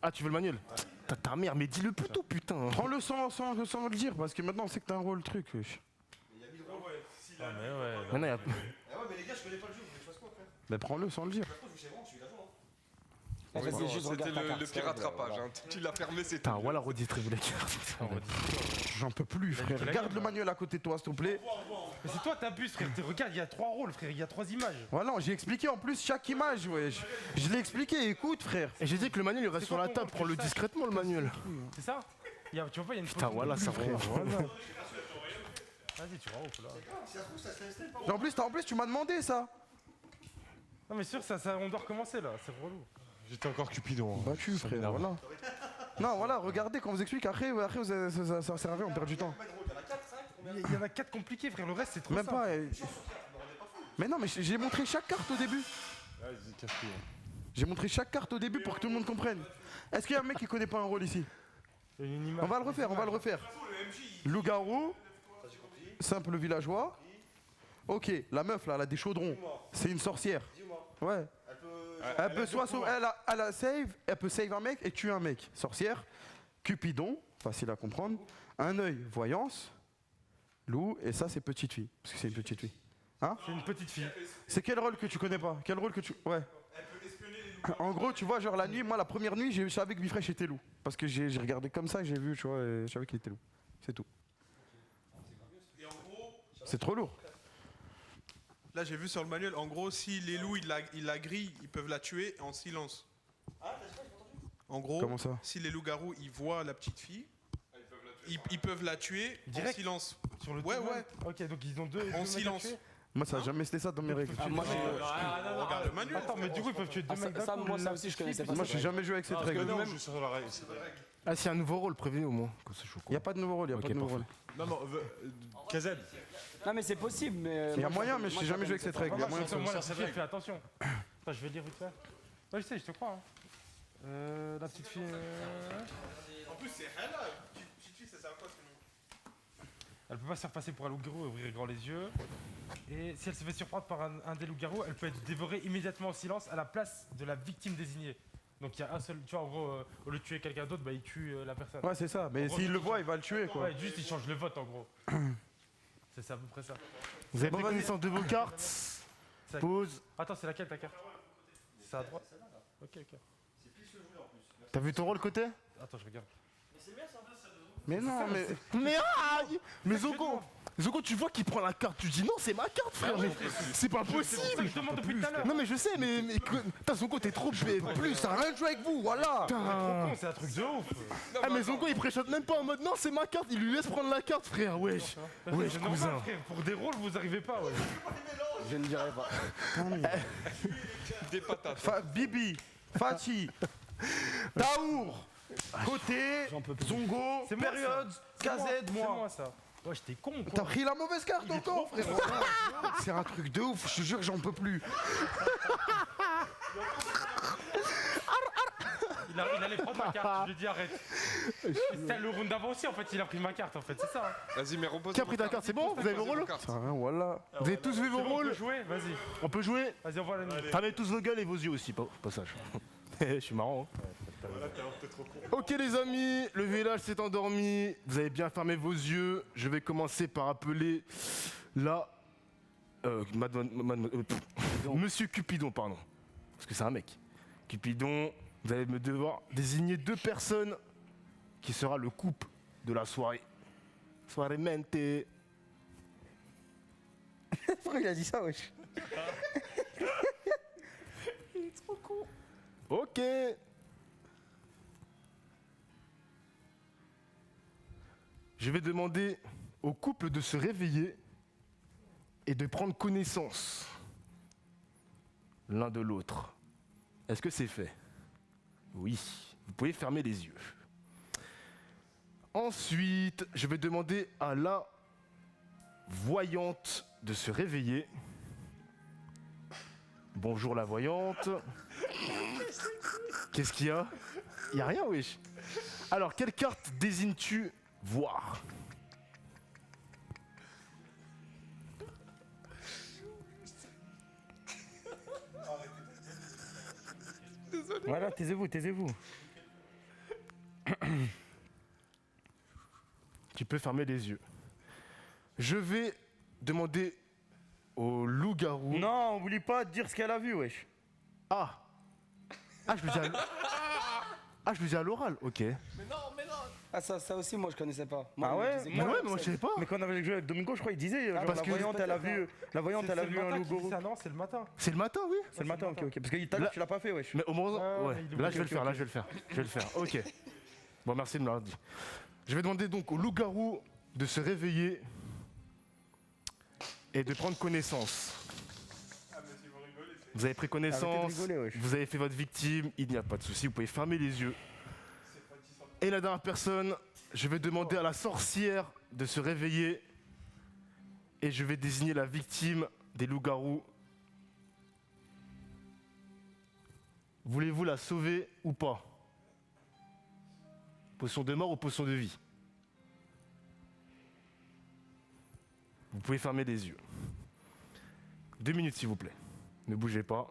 Ah, tu veux le manuel? T'as ta mère, mais dis-le plutôt, putain. Prends-le sans le dire, parce que maintenant, on sait que t'as un rôle truc, wesh. Ah, mais ouais. Maintenant, il y a. Ah ouais, mais les gars, je connais pas le jeu, vous voulez que je fasse quoi, frère? Mais prends-le sans le dire. Je sais vraiment, je suis l'agent, hein. Ouais, Vas-y, non, juste C'était regarde ta carte, le pire rattrapage. Hein. Tu l'as fermé, c'est Putain, tout. voilà, redistribue les cartes. J'en peux plus, frère. Garde le manuel à côté de toi, s'il te plaît. Mais c'est toi, t'abuses, frère. Regarde, il y a 3 rôles, frère. Il y a 3 images. Voilà, j'ai expliqué en plus chaque image, wesh. Je l'ai expliqué, écoute, frère. Et j'ai dit que le manuel, il reste C'est sur quoi la ton table. rôle, Prends-le que je sache discrètement, le manuel. C'est ça? Tu vois pas, il y a une Putain, photo voilà, de ça lui, va. frère. Voilà. Vas-y, tu vas ouf là. Si ça se trouve, ça se fait installer, En plus, tu m'as demandé ça. Non, mais sûr, ça, on doit recommencer là. C'est relou. J'étais encore Cupidon. hein. Battu, Ça frère, m'énerve. voilà. Non, voilà, regardez quand on vous explique. Après ça sert à rien, on perd du temps. Il y en a 4 compliqués, frère. Le reste, c'est trop Même simple. pas. Mais non, mais j'ai montré chaque carte au début. Vas-y, casse-tout. hein. J'ai montré chaque carte au début pour que tout le monde comprenne. Est-ce qu'il y a un mec qui connaît pas un rôle ici? Il y a une image. On va le refaire. Loup-garou, simple villageois. Ok, la meuf là, elle a des chaudrons. C'est une sorcière. Ouais. Elle peut soit sauver, elle a save, elle peut save un mec et tuer un mec. Sorcière, Cupidon, facile à comprendre. Un œil, voyance, loup, et ça c'est petite fille, parce que c'est une petite fille. Hein? C'est une petite fille. C'est quel rôle que tu connais pas? Quel rôle que tu. Ouais. En gros, tu vois, genre la nuit, moi la première nuit, je savais que Bifresh était loup. Parce que j'ai regardé comme ça, j'ai vu, tu vois, et je savais qu'il était loup. C'est tout. C'est trop lourd. Là, j'ai vu sur le manuel, en gros, si les loups, ils la grillent, ils peuvent la tuer en silence. En gros, Comment ça? si les loups-garous, ils voient la petite fille, ils peuvent la tuer en Direct silence. Sur le Ouais, tout, ouais. Ok, donc ils ont deux. En deux mecs à silence. tuer. Moi, ça a jamais été ça dans mes règles. Moi, Regarde le manuel. Attends, mais du coup, ils peuvent tuer deux mecs d'un ça, coup, moi, la ça aussi, je connaissais pas. Moi, j'ai jamais joué avec cette Parce que règle. non, je suis sur la règle. Ah, s'il y a un nouveau rôle, prévenez au moins. Comme ça, je suis au Il n'y a courant. pas de nouveau rôle, il n'y a Ok, pas de nouveau rôle. parfait. Non, KZ. Non, mais c'est possible, mais. Il y a moyen, mais je n'ai jamais joué avec cette règle. Il y a moyen que Moi, ça. la petite fille, fais attention. Attends, je vais lire vite fait. Ouais, je sais, je te crois. Hein. La petite fille. En plus, c'est rien là. Petite fille, ça sert à quoi sinon? Elle peut pas se faire passer pour un loup-garou et ouvrir grand les yeux. Et si elle se fait surprendre par un des loups-garous, elle peut être dévorée immédiatement en silence à la place de la victime désignée. Donc il y a un seul. Tu vois, en gros, au lieu de tuer quelqu'un d'autre, bah, il tue la personne. Ouais, c'est ça. Mais En gros, s'il le voit, il va le tuer, quoi. Ouais, juste il change le vote en gros. C'est à peu près ça. Vous avez Bon, pris vas-y. connaissance de vos cartes. C'est- Pause. Attends, c'est laquelle ta carte? C'est à droite. Ok, ok. T'as vu ton rôle côté? Attends, je regarde. Mais non, mais. Mais aïe! Mais Zogo, tu vois qu'il prend la carte, tu dis non, c'est ma carte, frère, mais c'est pas C'est pour ça que possible! je demande depuis tout à l'heure. Non, mais je sais, mais putain, Zogo, t'es trop Plus, ça n'a rien de jouer avec vous, voilà. Trop Putain! con, c'est un truc de ouf. Ah, mais Zogo, il préchote même pas en mode non, c'est ma carte, il lui laisse prendre la carte, frère, wesh! Wesh, C'est normal, cousin! frère. Pour des rôles, vous arrivez pas, ouais. Je ne dirais pas. Des patates. Bibi, Fatih, Taour, Côté, J'en peux plus. Zongo, C'est moi, Période, C'est moi, KZ, c'est moi. ça. Ouais, j'étais con, T'as quoi. pris la mauvaise carte encore, frérot. C'est un truc de ouf, je te jure, j'en peux plus. Il a j'allais prendre ma carte, je lui ai dit arrête. C'était le round d'avant aussi en fait, il a pris ma carte en fait, c'est ça. Hein. Vas-y, mais repose. Qui a pris ta carte? C'est bon? Vous avez vos rôles? Voilà. Vous avez tous vu vos C'est bon, on rôles? peut jouer, vas-y. On peut jouer? Vas-y, envoie la nuit. Fermez tous vos gueules et vos yeux aussi, au passage. Je suis marrant. Hein. Ok les amis, le village s'est endormi. Vous avez bien fermé vos yeux. Je vais commencer par appeler la... Monsieur Cupidon, pardon. Parce que c'est un mec. Cupidon, vous allez me devoir désigner 2 personnes qui sera le couple de la soirée. Soirée mente. Pourquoi il a dit ça, wesh? Ok. Je vais demander au couple de se réveiller et de prendre connaissance l'un de l'autre. Est-ce que c'est fait? Oui. Vous pouvez fermer les yeux. Ensuite, je vais demander à la voyante de se réveiller. Bonjour la voyante. Qu'est-ce qu'il y a? Il y a rien, wesh. Alors, quelle carte désignes-tu voir? Voilà, taisez-vous, taisez-vous. Tu peux fermer les yeux. Je vais demander au loup-garou. Non, oublie pas de dire ce qu'elle a vu, wesh. Ah. Ah, je le dis à l'oral, ok. Ah, ça aussi, moi, je connaissais pas. Ah ouais? Mais ouais, mais moi je savais pas. Mais quand on avait joué avec Domingo, je crois, il disait genre, parce la que- voyante, elle a vu, la voyante, elle a C'est vu le un matin qu'il dit loup-garou. ça, non, c'est le matin. C'est le matin, oui. C'est le matin, ok, ok. Parce que tout à l'heure, tu l'as pas fait, wesh. Mais au moment. Ouais, Ouais, il là oublie, je vais le faire, là je vais le faire. Je vais le faire, ok. Bon, merci de me l'avoir dit. Je vais demander donc au loup-garou de se réveiller et de prendre connaissance. Vous avez pris connaissance, Arrêtez de rigoler, wesh. vous avez fait votre victime, il n'y a pas de souci, vous pouvez fermer les yeux. Et la dernière personne, je vais demander à la sorcière de se réveiller et je vais désigner la victime des loups-garous. Voulez-vous la sauver ou pas? Potion de mort ou potion de vie? Vous pouvez fermer les yeux. 2 minutes s'il vous plaît. Ne bougez pas.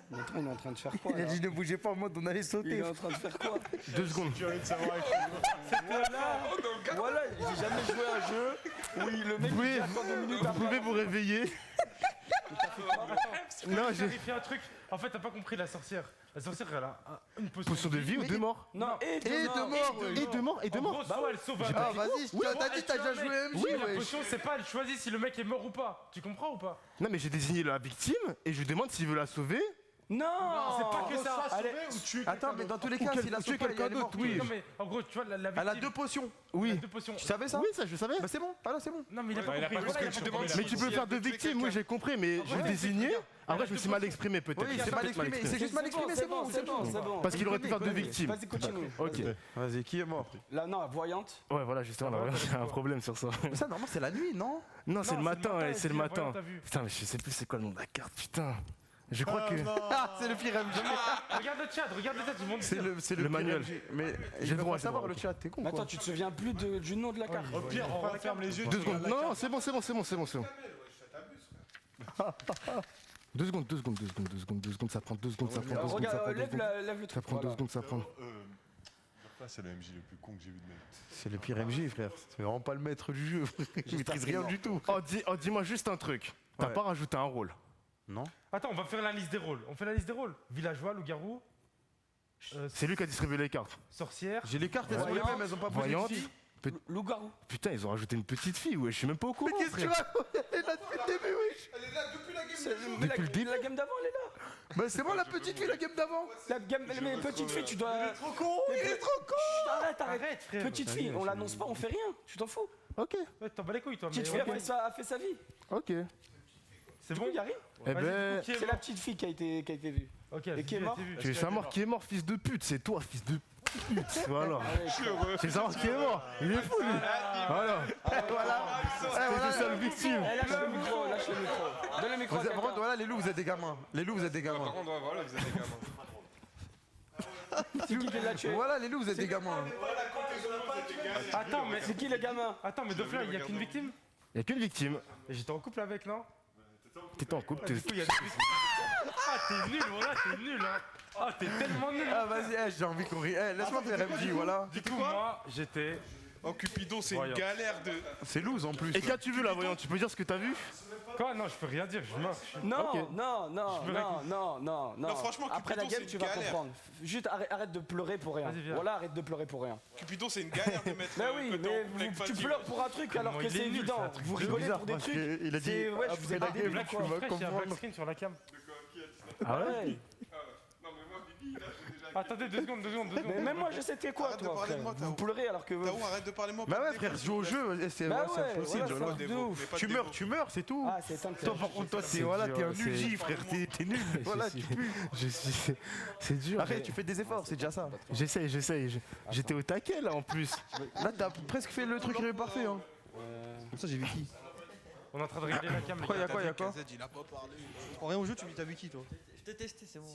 Mais attends, il est en train de faire quoi Il a là dit ne bougez pas en mode on allait Il sauter. est en train de faire quoi 2 secondes. Voilà, j'ai jamais joué à un jeu où le mec Vous pouvez, il dit attends 2 minutes vous après. pouvez vous réveiller. Non, j'ai Vérifier un truc. En fait, t'as pas compris la sorcière. La sorcière, elle a une potion de vie ou de mort? Non, et Et de mort, Et de mort, et de En mort. gros, soit elle sauve un Ah mec, vas-y, soit t'as dit elle t'as tue déjà un joué mec. MJ, Oui, la wesh. potion, c'est pas elle choisit si le mec est mort ou pas. Tu comprends ou pas? Non mais j'ai désigné la victime et je lui demande s'il veut la sauver. Non, c'est pas que ça. Allez, Allez, Attends, mais dans tous les cas, s'il a tuer sauvé pas, quelqu'un elle est morte. d'autre, oui. non mais en gros, tu vois, la victime. Elle a 2 potions. elle a Oui. 2 potions. Tu savais ça? Oui, ça je savais. Bah c'est bon, ah là c'est bon. Non mais il a pas il a compris. pas Voilà, compris il a ce que tu pas demandes. compris. Mais tu si peux elle faire veut deux tuer victimes, quelqu'un. oui j'ai compris, mais je l'ai désigné. Après je me suis mal exprimé peut-être. Oui, J'ai c'est mal peut-être exprimé, c'est juste mal exprimé, c'est bon, c'est bon. c'est bon. Parce qu'il aurait pu faire 2 victimes. Vas-y, continue. Ok. Vas-y, qui est mort? Là, non, voyante. Ouais voilà justement, là, j'ai un problème sur ça. Mais ça normalement c'est la nuit, non? Non c'est le matin, ouais, c'est le elle dit, matin. voilà, t'as vu. Putain mais je sais plus c'est quoi le nom de la carte, putain. Je crois que... Ah, c'est le pire MJ. Regarde le chat, ils vont te C'est dire. le Le pire manuel. MJ. Mais J'ai j'ai le le droit, droit j'ai savoir le le droit. chat, t'es con Mais quoi? attends, tu te souviens plus du nom de la carte. Au pire, on referme les yeux. 2 secondes, non c'est bon, c'est bon, c'est bon, c'est bon, c'est bon. 2 secondes, 2 secondes, 2 secondes, 2 secondes, 2 secondes, ça prend 2 secondes, ça prend 2 secondes, ça Regarde, prend 2 lève secondes. lève le Ça truc. prend 2 voilà. secondes, ça prend. Là, c'est le MJ le plus con que j'ai vu de ma vie. C'est le pire MJ, frère. C'est vraiment pas le maître du jeu. Il maîtrise rien du tout. Oh dis-moi juste un truc. T'as Ouais. pas rajouté un rôle? Non? Attends, on va faire la liste des rôles. On fait la liste des rôles. Villageois, loup-garou, C'est lui qui a distribué les cartes. sorcière. J'ai les cartes, elles sont les Voyante. mêmes, elles ont pas bougé. Voyante. Loup-garou. Putain, ils ont rajouté une petite fille, ouais, je suis même pas au courant. Qu'est-ce que tu frère. racontes? Elle est là depuis le début, wesh. Mais Depuis le début. la game d'avant, elle est là. Bah c'est moi la petite fille, la game d'avant. La game, mais petite fille, tu dois. Trop con, il est trop con. Arrête, arrête. Arrête, frère. Petite fille, on l'annonce pas, on fait rien. Tu t'en fous. Ok, Ouais, t'en bats les couilles, toi. Petite mais fille ok. a fait sa vie. ok. C'est bon, Il y a rien. Eh Vas-y, ben, qui est C'est mort la petite fille qui a été vue. Ok, Et qui est mort tu veux savoir qui est mort, fils de pute? C'est toi, fils de pute. Voilà. Je suis heureux. Tu veux savoir qui est mort? Il est fou, lui. Voilà. Voilà. C'est ça le victime. Lâche le micro, lâche le micro. Donne le micro. crois Par contre, voilà, les loups, vous êtes des gamins. Les loups, vous êtes des Par gamins. contre, ouais, voilà, vous êtes des gamins. C'est qui l'a tué? Voilà, les loups, vous êtes des gamins. Attends, mais C'est qui le gamin? Attends, mais Dofla, il y a qu'une victime? Il y a qu'une victime. Et j'étais en couple avec, non? T'étais en couple, Du coup, il y a des victimes. Ah, t'es nul, voilà, t'es nul, hein. Ah, t'es tellement nul. Ah, vas-y, j'ai envie qu'on rie. Laisse-moi faire MJ, voilà. Du coup, moi, j'étais. Oh, Cupidon, c'est une Voyons. galère de. C'est loose en plus. Et qu'as-tu vu là, voyant? Tu peux dire ce que t'as vu? Quoi? Non, je peux rien dire, je meurs. Non, Ok. non, non, Je me non, non, non, Non, franchement, Après la Cupidon, game, c'est tu une vas galère. comprendre. Juste arrête de pleurer pour rien. Vas-y, viens. Voilà, arrête de pleurer pour rien. Cupidon, c'est une galère de mettre. Mais oui, côté mais en couple avec tu Fatih, pleures ouais. pour un truc alors Comment que il est c'est nul, évident. c'est un truc Vous de rigolez bizarre, pour des parce trucs. que il a dit, C'est- ouais, je après vous ai la pas game, dit Black tu quoi. vas Fresh, il y a un comprendre. black screen sur la cam. Ah ouais? Ouais. Non, mais moi, Bibi, là, j'ai déjà. Attendez, 2 secondes, 2 secondes, 2 secondes. Mais même moi, je sais t'es quoi, Arrête de toi, parler de frère. moi, Vous Tao. pleurez alors que. Tao, arrête de parler de moi. Bah pas ouais, de frère, défaut, joue au s'il te plaît. jeu. C'est Bah c'est ouais, possible, voilà, voilà. c'est de ouf. Mais pas de Tu défaut. meurs, tu meurs, c'est tout. Ah, c'est éteint. Toi, par contre, toi, C'est t'es voilà, dur, t'es un c'est- ulgi, frère. T'es nul. Voilà, tu pues. C'est dur. Arrête, tu fais des efforts, c'est déjà ça. J'essaye. J'étais au taquet là en plus. Là, t'as presque fait le truc parfait. Hein. Comme ça, j'ai vu qui? On est en train de régler la cam, les Quoi, gars. y'a quoi? KZ, il a pas parlé. Tu prends rien au jeu, tu me dis t'as vu qui toi? Je t'ai testé, c'est bon.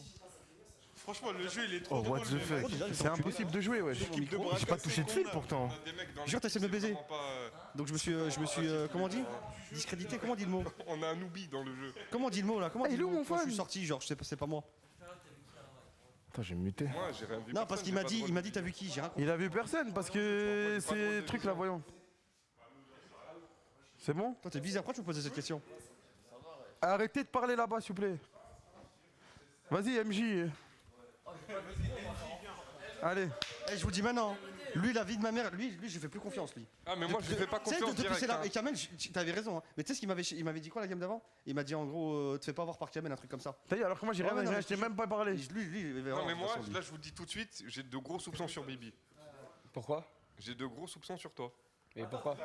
Franchement, le jeu, il est trop Oh, what drôle. the mais fuck. vas-y. C'est impossible de jouer, wesh. L'équipe de J'ai braquage, pas touché de c'est fil con, là. pourtant. On a des mecs dans Jure, t'essaies de me l'équipe, c'est baiser. vraiment pas, Donc je me suis comment on dit? Discrédité, comment on dit le mot? On a un oubli dans le jeu. Comment on dit le mot là? Comment on Ah, dit il est le où, mot mon quand je suis fan? sorti, genre, je sais pas, c'est pas moi. Attends, j'ai muté. Moi, j'ai rien vu. Non, parce personne, qu'il j'ai m'a pas dit, trop il m'a de dit t'as vu qui? J'ai rien compris. Il a vu personne parce que c'est truc là, voyons. C'est bon? Toi, t'es bizarre, pourquoi tu me posais cette question? Arrêtez de parler là-bas, s'il vous plaît. Vas-y, MJ. Allez. Eh, je vous dis maintenant, lui, la vie de ma mère, lui, je fais plus confiance, lui. Ah, mais moi, je lui fais pas Tu sais, confiance depuis direct. c'est là, hein. et Kamel, t'avais raison, hein. Mais tu sais ce qu'il m'avait dit quoi la game d'avant? Il m'a dit en gros, te fais pas avoir par Kamel, un truc comme ça. T'as vu, alors que moi j'ai Ouais, rien, non, mais je t'ai je- même pas parlé. Lui, il verra, Non, mais de moi, toute façon, lui. là, je vous le dis tout de suite, j'ai de gros soupçons sur Bibi. Pourquoi? J'ai de gros soupçons sur toi. Et pourquoi?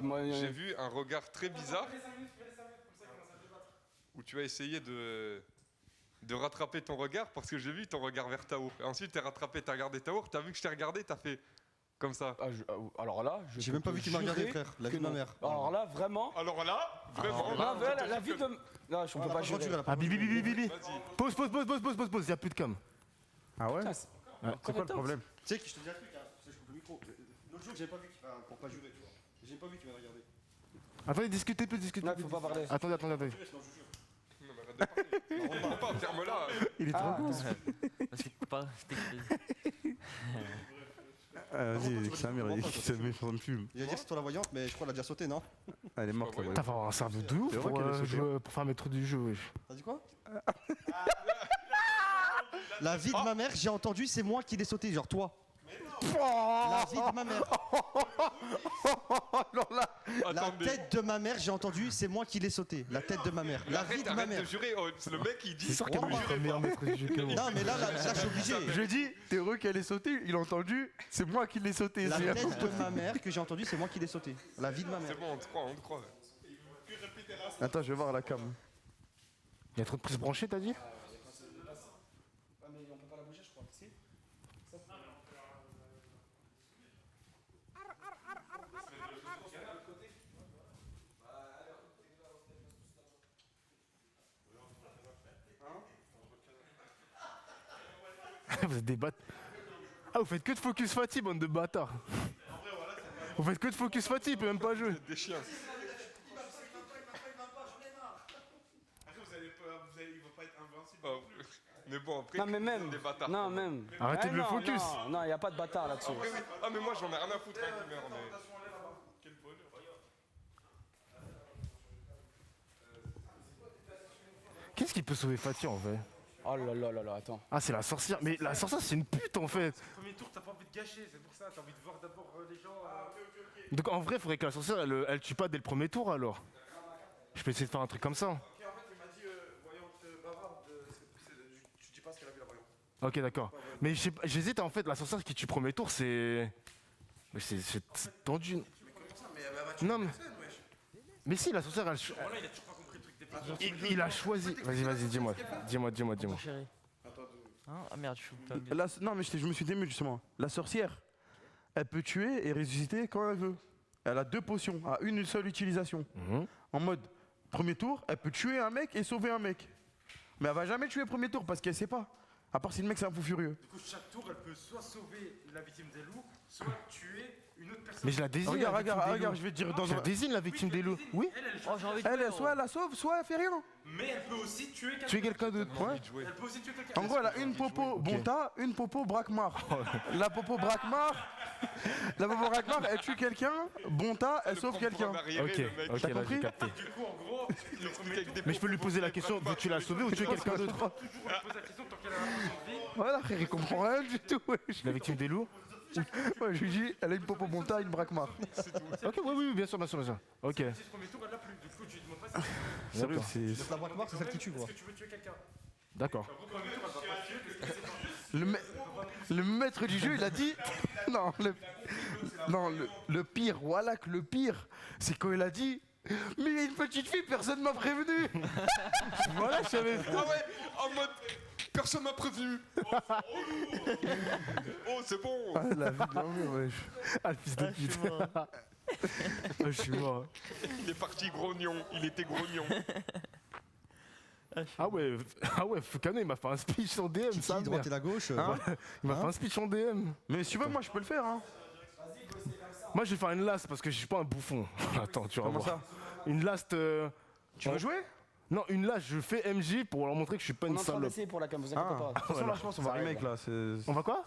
Moi, J'ai vu un regard très bizarre où tu as essayé de rattraper ton regard parce que j'ai vu ton regard vers Taour. Et ensuite, t'es rattrapé, t'as regardé Taour, t'as vu que je t'ai regardé, t'as fait comme ça. alors là, je J'ai peux même pas te vu qu'il m'a regardé, jurer frère. La que vie de ma non. mère. Alors là, vraiment. Alors là, vraiment. Non, voilà, la vie de. Non, je peux pas jurer. Ah, Bibi. Pause. Y'a plus de cam. Ah ouais? Putain, C'est quoi le problème? Tu sais que je te dis un truc, hein, je coupe le micro. L'autre jour, j'ai pas vu qu'il m'a. Pour pas jurer, tu vois. J'ai pas vu qu'il m'a regardé. Attendez, discutez. Non, faut pas parler. Attendez. Non, mais arrête de parler. On va pas en termes là. Il est trop con. Parce que pas. C'était. Vas-y, ça me méfie plus. Il va dire c'est toi la voyante, mais je crois qu'elle a déjà sauté, non? Elle est morte, la T'as avoir un cerveau de ouf C'est vrai pour, qu'elle est sauté, pour faire maître du jeu, wesh. T'as dit quoi? La vie de ma mère, j'ai entendu, c'est moi qui l'ai sauté, genre toi. La vie de ma mère. La Attendez. tête de ma mère, j'ai entendu, c'est moi qui l'ai sauté. La tête de ma mère. La vie Arrête, de ma arrête mère. de jurer. Oh, c'est le mec qui dit. C'est sûr qu'elle Oh, est le meilleur maître du jeu que moi. Non, mais là, je suis obligé. Je dis, t'es heureux qu'elle ait sauté, il a entendu, c'est moi qui l'ai sauté. La c'est- tête de ma mère que j'ai entendu, c'est moi qui l'ai sauté. La vie de ma mère. C'est bon, on te croit, on te croit. Attends, je vais voir la cam. Y'a trop de prises branchées, t'as dit? Vous êtes des bâtards. Ah, vous faites que de focus Fatih, bande de bâtards. Vous faites que de focus Fatih, il peut même pas jouer. Des chiens. Après, il va pas être invincible. Oh, mais bon, après. Non, mais même. Des bâtards. Non, même. Arrêtez de le non, focus. Non, y a pas de bâtard là-dessus. Après, oui. Ah, mais moi, j'en ai rien à foutre, hein, qui meurt, mais. Qu'est-ce qui peut sauver Fatih en vrai? Oh là là, attends. Ah, c'est la sorcière. Mais la sorcière, c'est une pute en fait. Premier tour, t'as pas envie de gâcher, c'est pour ça, t'as envie de voir d'abord les gens. Donc en vrai, il faudrait que la sorcière, elle tue pas dès le premier tour alors. Je peux essayer de faire un truc comme ça. Ok, en fait, il m'a dit voyante bavarde. Je dis pas ce qu'elle a vu la voyante. Ok, d'accord. Mais j'hésite en fait, la sorcière qui tue premier tour, c'est. Mais c'est tendu. Non, mais si, la sorcière, elle. Il a choisi. Vas-y, dis-moi. Mon chéri. Hein ah merde, je suis pas mieux. Non, mais je me suis dému justement. La sorcière, elle peut tuer et ressusciter quand elle veut. Elle a 2 potions à une seule utilisation. Mhm. En mode, Premier tour, elle peut tuer un mec et sauver un mec. Mais elle va jamais tuer premier tour parce qu'elle sait pas. À part si le mec c'est un fou furieux. Du coup, chaque tour, elle peut soit sauver la victime des loups, soit tuer une autre personne. Mais je la désigne. Regarde, la victime regarde, des regarde, loups. je vais te dire dans Je la désigne la victime des loups. Oui. Elle, elle Oh, j'ai envie de Elle, jouer, soit elle la sauve, soit elle fait rien. Mais elle peut aussi tuer quelqu'un. Tuer quelqu'un d'autre. Ouais. Elle peut aussi tuer quelqu'un. En gros, elle a une popo Bonta, une popo Brakmar. La popo Brakmar, elle tue quelqu'un, Bonta, elle sauve quelqu'un. Ok, ok, T'as là compris j'ai capté. Du coup, en gros, le premier tour, Mais je peux lui poser la question, veux-tu la sauver ou tuer quelqu'un d'autre? toujours elle pose la question tant qu'elle a la de vie. Voilà, frère, il comprend rien du tout. wesh. La victime des loups? Ouais, je lui dis, elle a une popo Bonta, une Brakmar. Ok, oui, oui, bien sûr, bien sûr, bien sûr. Ok. Si ce premier tour, elle l'a plus. Du coup, tu lui demandes pas si Sérieux, Donc la braque marque, c'est celle qui tue, quoi. est-ce que tu veux tuer quelqu'un. D'accord. En gros, premier tour, elle va pas tuer parce qu'elle sait pas. Le maître du jeu, il a dit. Non, le pire, voilà que le pire, c'est quand il a dit. Mais il y a une petite fille, personne m'a prévenu. Voilà, je savais. Ah ouais, en mode. Personne m'a prévenu. Oh, c'est bon. Ah, la vie de l'envie, wesh. Ah, le fils de pute. Ah, je suis mort. Il est parti grognon. Il était grognon. Ah ouais, Fukano, il m'a fait un speech en DM, ça. Qui, droite et la gauche Hein Il m'a fait un speech en DM. Mais si tu veux, moi je peux le faire. Hein. Moi, je vais faire une last parce que je suis pas un bouffon. Attends, tu vas Comment voir. ça Une last. Tu veux jouer Non, une last, je fais MJ pour leur montrer que je suis pas On est une en train salope. d'essayer pour la cam, vous Ah, inquiétez de pas. toute façon, là, je pense qu'on va Ça arrive, remake là. c'est- On va quoi?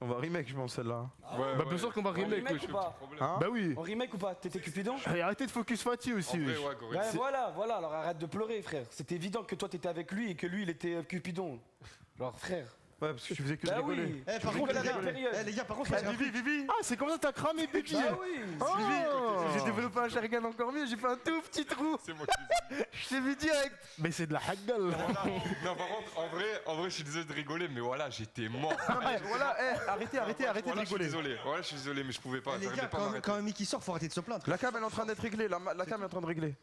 On va remake, je pense, celle-là. Ouais, Bah, bien sûr qu'on va remake. remake je ou pas problème. Hein Bah oui. On remake ou pas? T'étais Cupidon? Et arrêtez de focus Fatih aussi. En vrai, wesh. ouais, Gorille. Ouais, voilà, alors arrête de pleurer, frère. C'était évident que toi t'étais avec lui et que lui il était Cupidon. Genre, frère. Ouais, parce que tu faisais que de Bah rigoler. oui. Eh, par Tu contre, rigoles les à la gars, période. les gars, par contre, Eh, Vivi, Vivi Ah, c'est comme ça que t'as cramé, Bibi. Bah oui. Oh. J'ai développé un Sharingan encore mieux, j'ai fait un tout petit trou. C'est moi qui les Je t'ai vu direct. Mais c'est de la haggal. Non, par contre, en vrai, je suis désolé de rigoler, mais voilà, j'étais mort. Non, mais voilà, arrêtez de Voilà, je suis rigoler. désolé. Voilà, je suis désolé, mais je pouvais pas. Eh, les J'arrivais gars, pas à m'arrêter. quand un Mickey sort, faut arrêter de se plaindre. La cam elle est en train d'être réglée, la cam est en train de régler.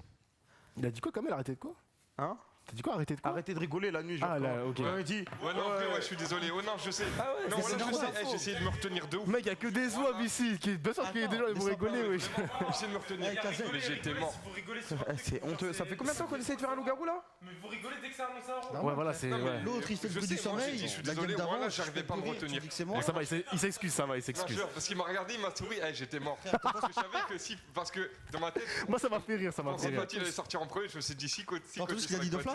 Il a dit quoi, Kamel? Arrêtez de quoi? Hein T'as dit quoi? Arrêtez de quoi? Arrêtez de rigoler la nuit, Ah, là, ok. Il dit. Ouais, non, en vrai, ouais, je suis désolé. Oh non, je sais. Ah ouais, Non, mais voilà, c'est je sais. normal. J'ai essayé de me retenir de ouf. Mec, y'a que des zouaves ici. Bien sûr qu'il y a des gens, ils vont rigoler, wesh. J'ai essayé de me retenir. Mais j'étais mort. Vous rigolez sur Eh, c'est honteux. Ça fait combien de temps qu'on essaie de faire un loup-garou là? Mais vous rigolez dès que ça annonce un rond. Ouais, voilà, c'est. Non, mais Ouais. L'autre il fait le Je bruit du sais, moi, j'ai sommeil. dit, je suis la désolé, game voilà, d'avant, j'arrivais je pas à me fais pleurer, retenir. tu dis que c'est Bon, moi. ça va, il s'excuse, ça va, il Non, je s'excuse. jure, parce qu'il m'a regardé, il m'a souri, j'étais mort. Parce que je savais que si. Parce que dans ma tête, Moi, ça m'a fait rire, ça m'a quand fait rire. Fatih allait sortir en premier, je me suis dit si côté. T'as entendu ce qu'il a dit de Fla?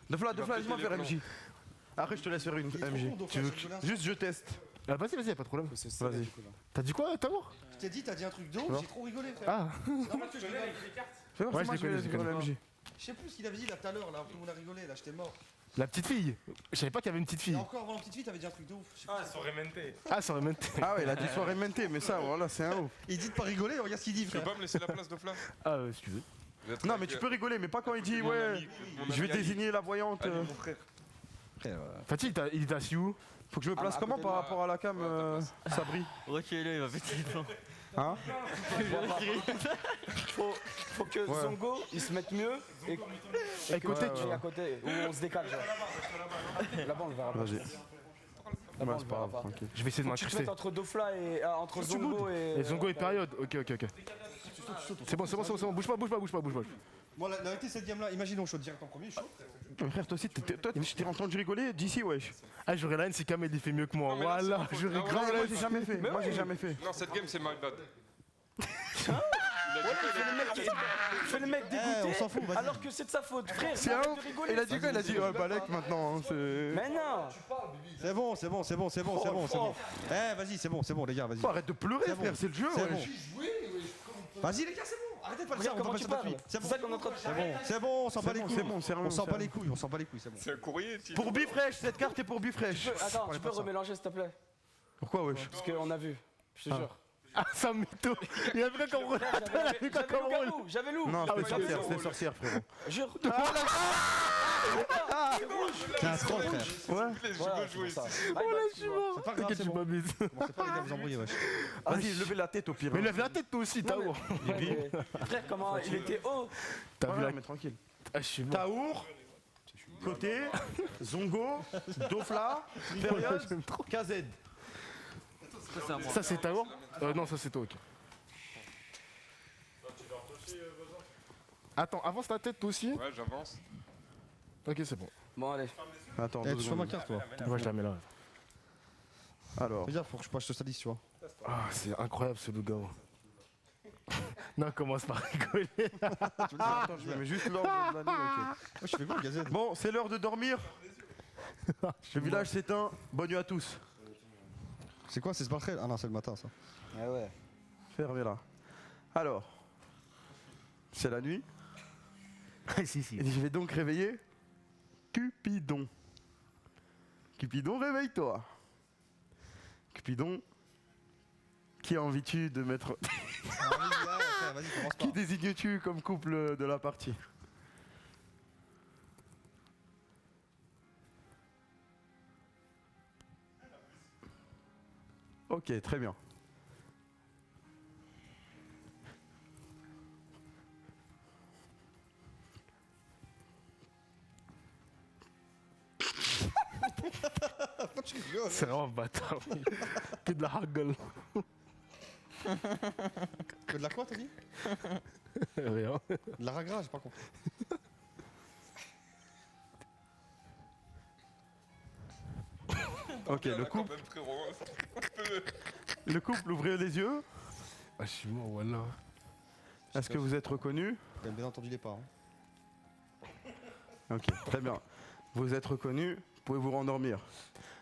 De Fla, Il va laisse-moi péter faire les MJ. Après, je te laisse faire une MJ. Tu veux Juste, je teste. Ah, vas-y, vas-y, y'a pas de problème. Vas-y. T'as dit quoi, Tamour? Je t'ai dit, t'as dit un truc de ouf, j'ai trop rigolé, frère. Ah, C'est normal que je rigole. Fais voir, Ouais, c'est moi je qui les vais connais, faire je les le MJ. Je sais plus ce qu'il avait dit là tout à l'heure, là, tout le monde a rigolé, là, j'étais mort. la petite fille. Je savais pas qu'il y avait une petite Et fille. encore avant la petite fille, t'avais dit un truc de ouf. Je sais plus. Ah, sur Remente. Ah, ça aurait même. Ah ouais, il a dit soirée mentée, mais ça, voilà, c'est un ouf. Il dit de pas rigoler, regarde ce qu'il dit, Tu peux frère. pas me laisser la place de Fla Ah, si tu veux. Non, mais tu peux rigoler, mais pas quand il dit, Mon ouais, ami, mon je vais ami Ali. désigner la voyante. Ali, mon frère. Fatih, il est assis où? Faut que je me place à comment côté par de rapport à la cam, Sabri? Reculez-le, il va péter les plombs. Hein? Faut que Ouais. Zongo il se mette mieux et À côté, tu es à côté où on se décale. Genre. Là-bas on le verra pas. Vas-y. Là-bas on Ouais, le c'est pas verra grave, pas. tranquille. je vais essayer de Faut que tu te m'incruster. mettes entre Dofla et entre Zongo et. Et Zongo et période. Ok, ok, ok. C'est bon, c'est bon, c'est bon, c'est bon. Bouge pas, bouge pas, bouge pas, bouge pas. Bon, la vérité, cette game là, imaginons, je saute direct en premier, je saute. Mais frère, toi aussi, toi, je t'ai entendu rigoler d'ici, wesh. Ah, j'aurais la haine si Kamel il fait mieux que moi. Non, mais là, c'est Voilà, ma faute. j'aurais Ah, ouais, grave la Moi, haine. j'ai jamais fait. Moi, j'ai jamais fait. Non, cette game, c'est my bad. Fais le mec on dégoûté s'en fout, vas-y. alors que c'est de sa faute, frère. C'est arrête un de rigoler. Il a dit quoi? Il a dit, oh, Balek maintenant. Hein, c'est- Mais non. C'est bon, c'est bon, c'est bon, c'est bon, c'est bon, c'est bon. Eh, vas-y, c'est bon, les gars, vas-y. Faut arrête de pleurer, C'est bon. frère, c'est le jeu, C'est wesh. bon. Vas-y, les gars, c'est bon. Arrêtez de faire ça, Regarde on comment va tu passer notre parles. vie. C'est C'est bon, ça qu'on est en train de faire. c'est bon, on s'en bat les bon, couilles. c'est bon, c'est On s'en bon, bat les couilles, on s'en bat les couilles, c'est bon. C'est un courrier, tu Pour Bifresh, cette carte est pour Bifresh. Attends, tu peux remélanger s'il te plaît. Pourquoi, wesh? Parce qu'on a vu. Je te jure. Ah, ça mytho. Il a vu quand on J'avais loup-garou, j'avais loup. Non, ouais, c'est une sorcière, frérot. Jure. C'est un troll, frère. Ouais. Je Voilà, veux c'est jouer pour ça. ici. Bye bye, tu vois. C'est pas grave, T'inquiète, c'est je bon. m'abuse. Bon, c'est pas les gars, vous embrouillez, wesh. Vas-y, levez la tête au pire. Mais lève la tête toi aussi, Taour. Mais, frère, comment il était haut. T'as vu Ouais, la. mais tranquille. Ah, je suis mort. Taour, côté, Zongo, Dofla, Période, J'aime trop. KZ. Ça, c'est à moi. Ça, c'est Taour? Non, ça, c'est toi, ok. Attends, avance ta tête toi aussi. Ouais, j'avance. Ok, c'est bon. Bon, allez. Attends, Eh, 2 tu fais ma secondes. carte, toi. Moi, je la mets là. Alors, Regarde, faut que je te salisse, tu vois. Ah, c'est incroyable ce loup-garou. Non, commence par rigoler. attends, je me mets juste l'ordre de la nuit, ok. Ouais, je fais quoi, Gazette? Bon, c'est l'heure de dormir. Le village s'éteint. Bonne nuit à tous. C'est quoi, c'est ce barrel? Ah non, c'est le matin, ça. Ah ouais. Fermez là. Alors, c'est la nuit. Si, si. Et je vais donc réveiller Cupidon. Cupidon, réveille-toi. Cupidon, qui envie-tu de mettre... Vas-y, commence Qui désignes-tu comme couple de la partie? Ok, très bien. C'est vraiment un bâtard. oui. Que de la haggle. Que de la quoi, t'as dit? Rien. De la ragra, j'ai pas compris. Ok, le couple, Même frérot. le couple, ouvrez les yeux. Ah, je suis mort, voilà. Est-ce que vous êtes reconnus? T'as bien entendu les pas. Hein. Ok, très bien. Vous êtes reconnus, vous pouvez vous rendormir.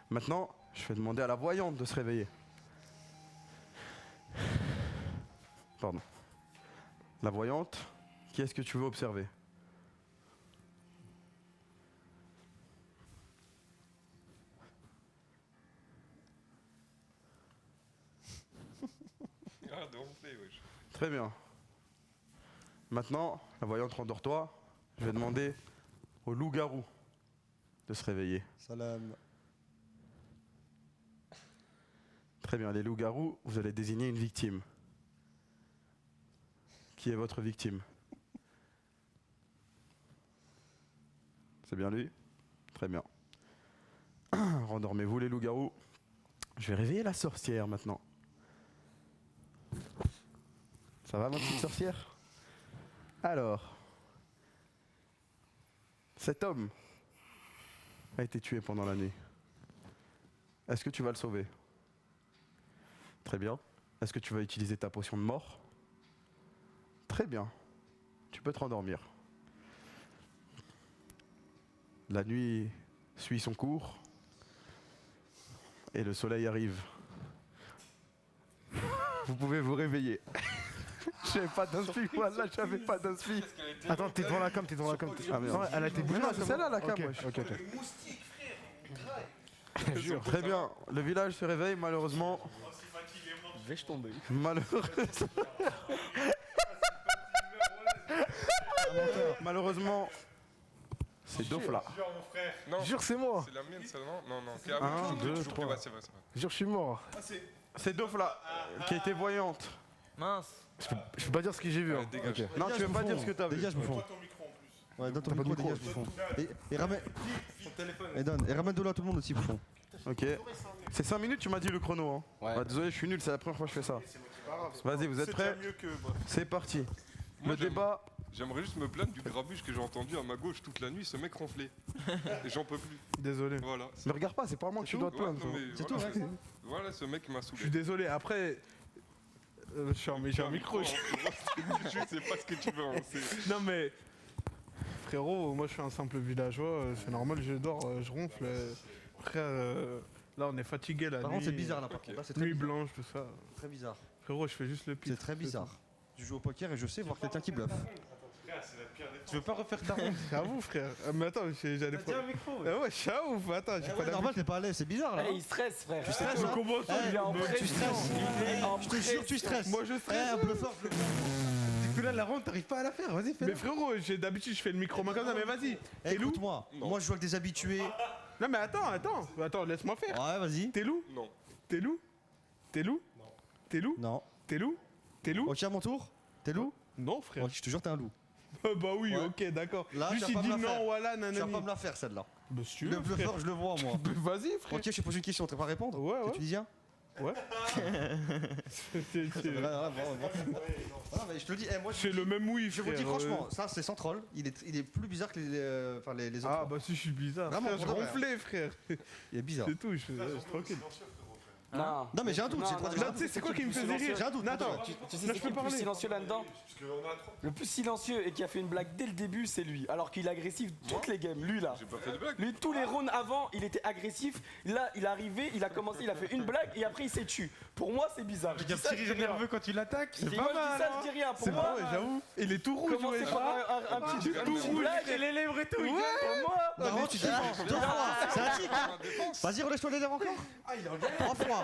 Maintenant, je vais demander à la voyante de se réveiller. Pardon. La voyante, qui est-ce que tu veux observer? Arrête de ronfler, wesh. Très bien. Maintenant, la voyante, rendors-toi. Je vais demander au loup-garou de se réveiller. Salam. Très bien, les loups-garous, vous allez désigner une victime. Qui est votre victime? C'est bien lui? Très bien. Rendormez-vous les loups-garous. Je vais réveiller la sorcière maintenant. Ça va ma petite sorcière? Alors, cet homme a été tué pendant la nuit. Est-ce que tu vas le sauver? Très bien. Est-ce que tu vas utiliser ta potion de mort? Très bien. Tu peux te rendormir. La nuit suit son cours et le soleil arrive. Vous pouvez vous réveiller. J'avais pas d'inspi, voilà, j'avais pas d'inspi. Attends, t'es devant la cam, t'es devant la cam. Ah, merde. Non, elle a été bougée. Non, c'est celle-là la cam, Ok, wesh. ok, ok. Très bien, le village se réveille malheureusement. Vais-je tomber? Malheureusement, c'est Dof là. Jure, mon frère. Non, Jure, c'est moi. c'est la mienne seulement. Non, non. Un, deux, toujours trois. plus, ouais, c'est vrai, c'est vrai. Jure, je suis mort. C'est Dof là, qui a été voyante. Mince. Je peux pas dire ce que j'ai vu. Ouais, hein. dégage. Ok. Non, tu veux pas dire ce que t'as vu. Dégage, bouffon. Ouais, donne ton micro, dégage, bouffon. Et ramène. Et ramène de là à tout le monde aussi, bouffon. Ok. C'est 5 minutes, tu m'as dit le chrono. Hein. Ouais. Bah, désolé, je suis nul, c'est la première fois que je fais ça. Vas-y, vous êtes prêts? mieux que moi. C'est parti. Moi, Le débat. J'aimerais juste me plaindre du grabuge que j'ai entendu à ma gauche toute la nuit, ce mec ronflait. Et j'en peux plus. Désolé. Voilà. Me regarde pas, c'est pas à moi que tu dois te Ouais, plaindre. non, toi. mais C'est voilà, tout, hein. Voilà, ce mec m'a Je suis saoulé. désolé. Après, je suis en micro. Je sais pas ce que tu veux. Hein, c'est- Non mais frérot, moi je suis un simple villageois, c'est normal, je dors, je ronfle. Frère, là on est fatigué la Par nuit. contre, c'est bizarre là, par contre. Là, c'est très Nuit bizarre. blanche, tout ça. Très bizarre. Frérot, je fais juste le pif. C'est très bizarre. Je joue au poker et je sais voir quelqu'un qui bluffe. Tu veux pas refaire ta ronde? C'est à vous frère. Mais attends, j'allais pas. micro. Ah ouais, je suis à ouf, attends, j'ai pas Normal, d'habitude. t'es pas à l'aise, c'est bizarre là. Eh, il stresse, frère. Tu stresses, Mais hein. comment ça, Eh, il est en tu pression? stresses. Je te jure, tu stresses. Moi je stresse. Eh, un bluffeur, C'est que là la ronde, t'arrives pas à la faire, vas-y fais. Mais frérot, d'habitude je fais le micro comme ça, mais vas-y. T'es loup? Écoute-moi, Non. moi je joue avec des habitués. Non mais attends, laisse-moi faire. Ouais, vas-y. T'es loup? Non. T'es loup? T'es loup? T'es loup? Non. T'es loup? T'es loup? Ok, à mon tour. T'es loup? Non frère. Ok, je te jure, t'es un loup. Bah oui, Ouais. ok, d'accord. Là, Juste tu il vas pas dit me la faire. non, voilà, Tu vas nanani. pas me la faire celle-là. Bah si tu Le veux, frère. bluffeur, je le vois moi. Vas-y frère. Ok, je te pose une question, t'es pas à répondre? Ouais, T'es ouais. tunisien? Ouais. Non, mais je te le dis, moi C'est le même oui, je vous le dis frère, franchement, ça c'est sans troll, il est plus bizarre que les autres. Ah bah si je suis bizarre. Vraiment, Frère, je pour de vrai. ronflais, frère. Il est bizarre. C'est tout, je suis tranquille. Non. Non, mais j'ai un doute, j'ai trop Là, tu sais, c'est quoi qui me faisait rire? J'ai un doute. Non, attends, Tu sais là, c'est je qui peux le plus parler. silencieux là-dedans? Le plus silencieux et qui a fait une blague dès le début, c'est lui. Alors qu'il est agressif toutes les games. Lui là. J'ai pas fait de blague. Lui, tous les rounds avant, il était agressif. Là, il est arrivé, il a commencé, il a fait une blague et après il s'est tué. Pour moi, c'est bizarre. Je Il y a dis un ça, petit je dis rire rien. nerveux quand tu l'attaques. Et C'est moi, pas je dis mal. ça, je dis rien. Pour C'est moi, pas, ouais, j'avoue. Il est tout rouge, commencer ouais. par un petit tout rouge, blague et les lèvres et tout. Pour moi, Non, tu défends. C'est un tic. Vas-y, relève-toi les lèvres encore. Ah, il est en galère. En froid.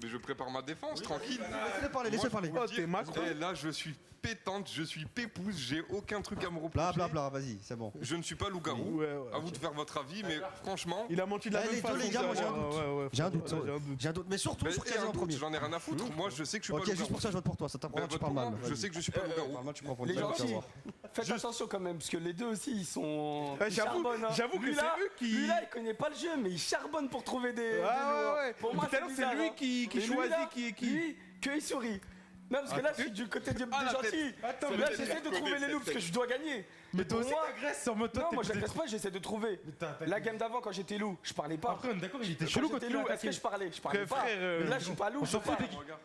Je prépare ma défense, tranquille. Laissez-le parler, laissez-le parler. Oh, t'es Macron. Et là, je suis pétante, je suis pépouze, j'ai aucun truc à me reprocher. Bla bla bla, vas-y, c'est bon. Je ne suis pas loup-garou. Ouais, ouais, À vous de faire votre avis, mais franchement. Il a menti de la Eh, même les deux, façon. les gars, moi, j'ai un doute. Ouais, J'ai un doute. j'ai un doute. J'ai un doute, mais surtout Mais sur et Kazé un en doute, premier. j'en ai rien à foutre. Moi, je sais que je suis Ok, pas juste loup-garou. pour ça, je vote pour toi. Ça t'apprend, Ben, tu vote parles pour mal. moi, je sais que je suis pas loup-garou. Parle mal, tu prends pour les le gens tu vas qui. voir. Faites attention quand même, parce que les deux aussi, ils sont. Ouais, ils j'avoue- charbonnent, hein. j'avoue que Lui, c'est là- eux qui- Lui là, il connaît pas le jeu, mais il charbonne pour trouver des. Ouais, des lois. ouais, ouais. Pour moi, Tout à l'heure, c'est bizarre, lui hein. qui Et lui, choisit là, qui est qui. Lui, que il sourit. Non, parce que là, je suis du côté des la gentils. tête. Attends, Là, j'essaie de trouver les loups parce que je dois gagner. Mais toi Pour aussi moi- t'agresses sur mode. Non, moi j'agresse pas, j'essaie de trouver. La game d'avant, quand j'étais loup, je parlais pas. Après, on est d'accord, il était Quand chelou quand j'étais tu loup, l'as est-ce que attaqué. je parlais? Je parlais Frère, pas. frère, Mais là, je suis pas loup, je parle.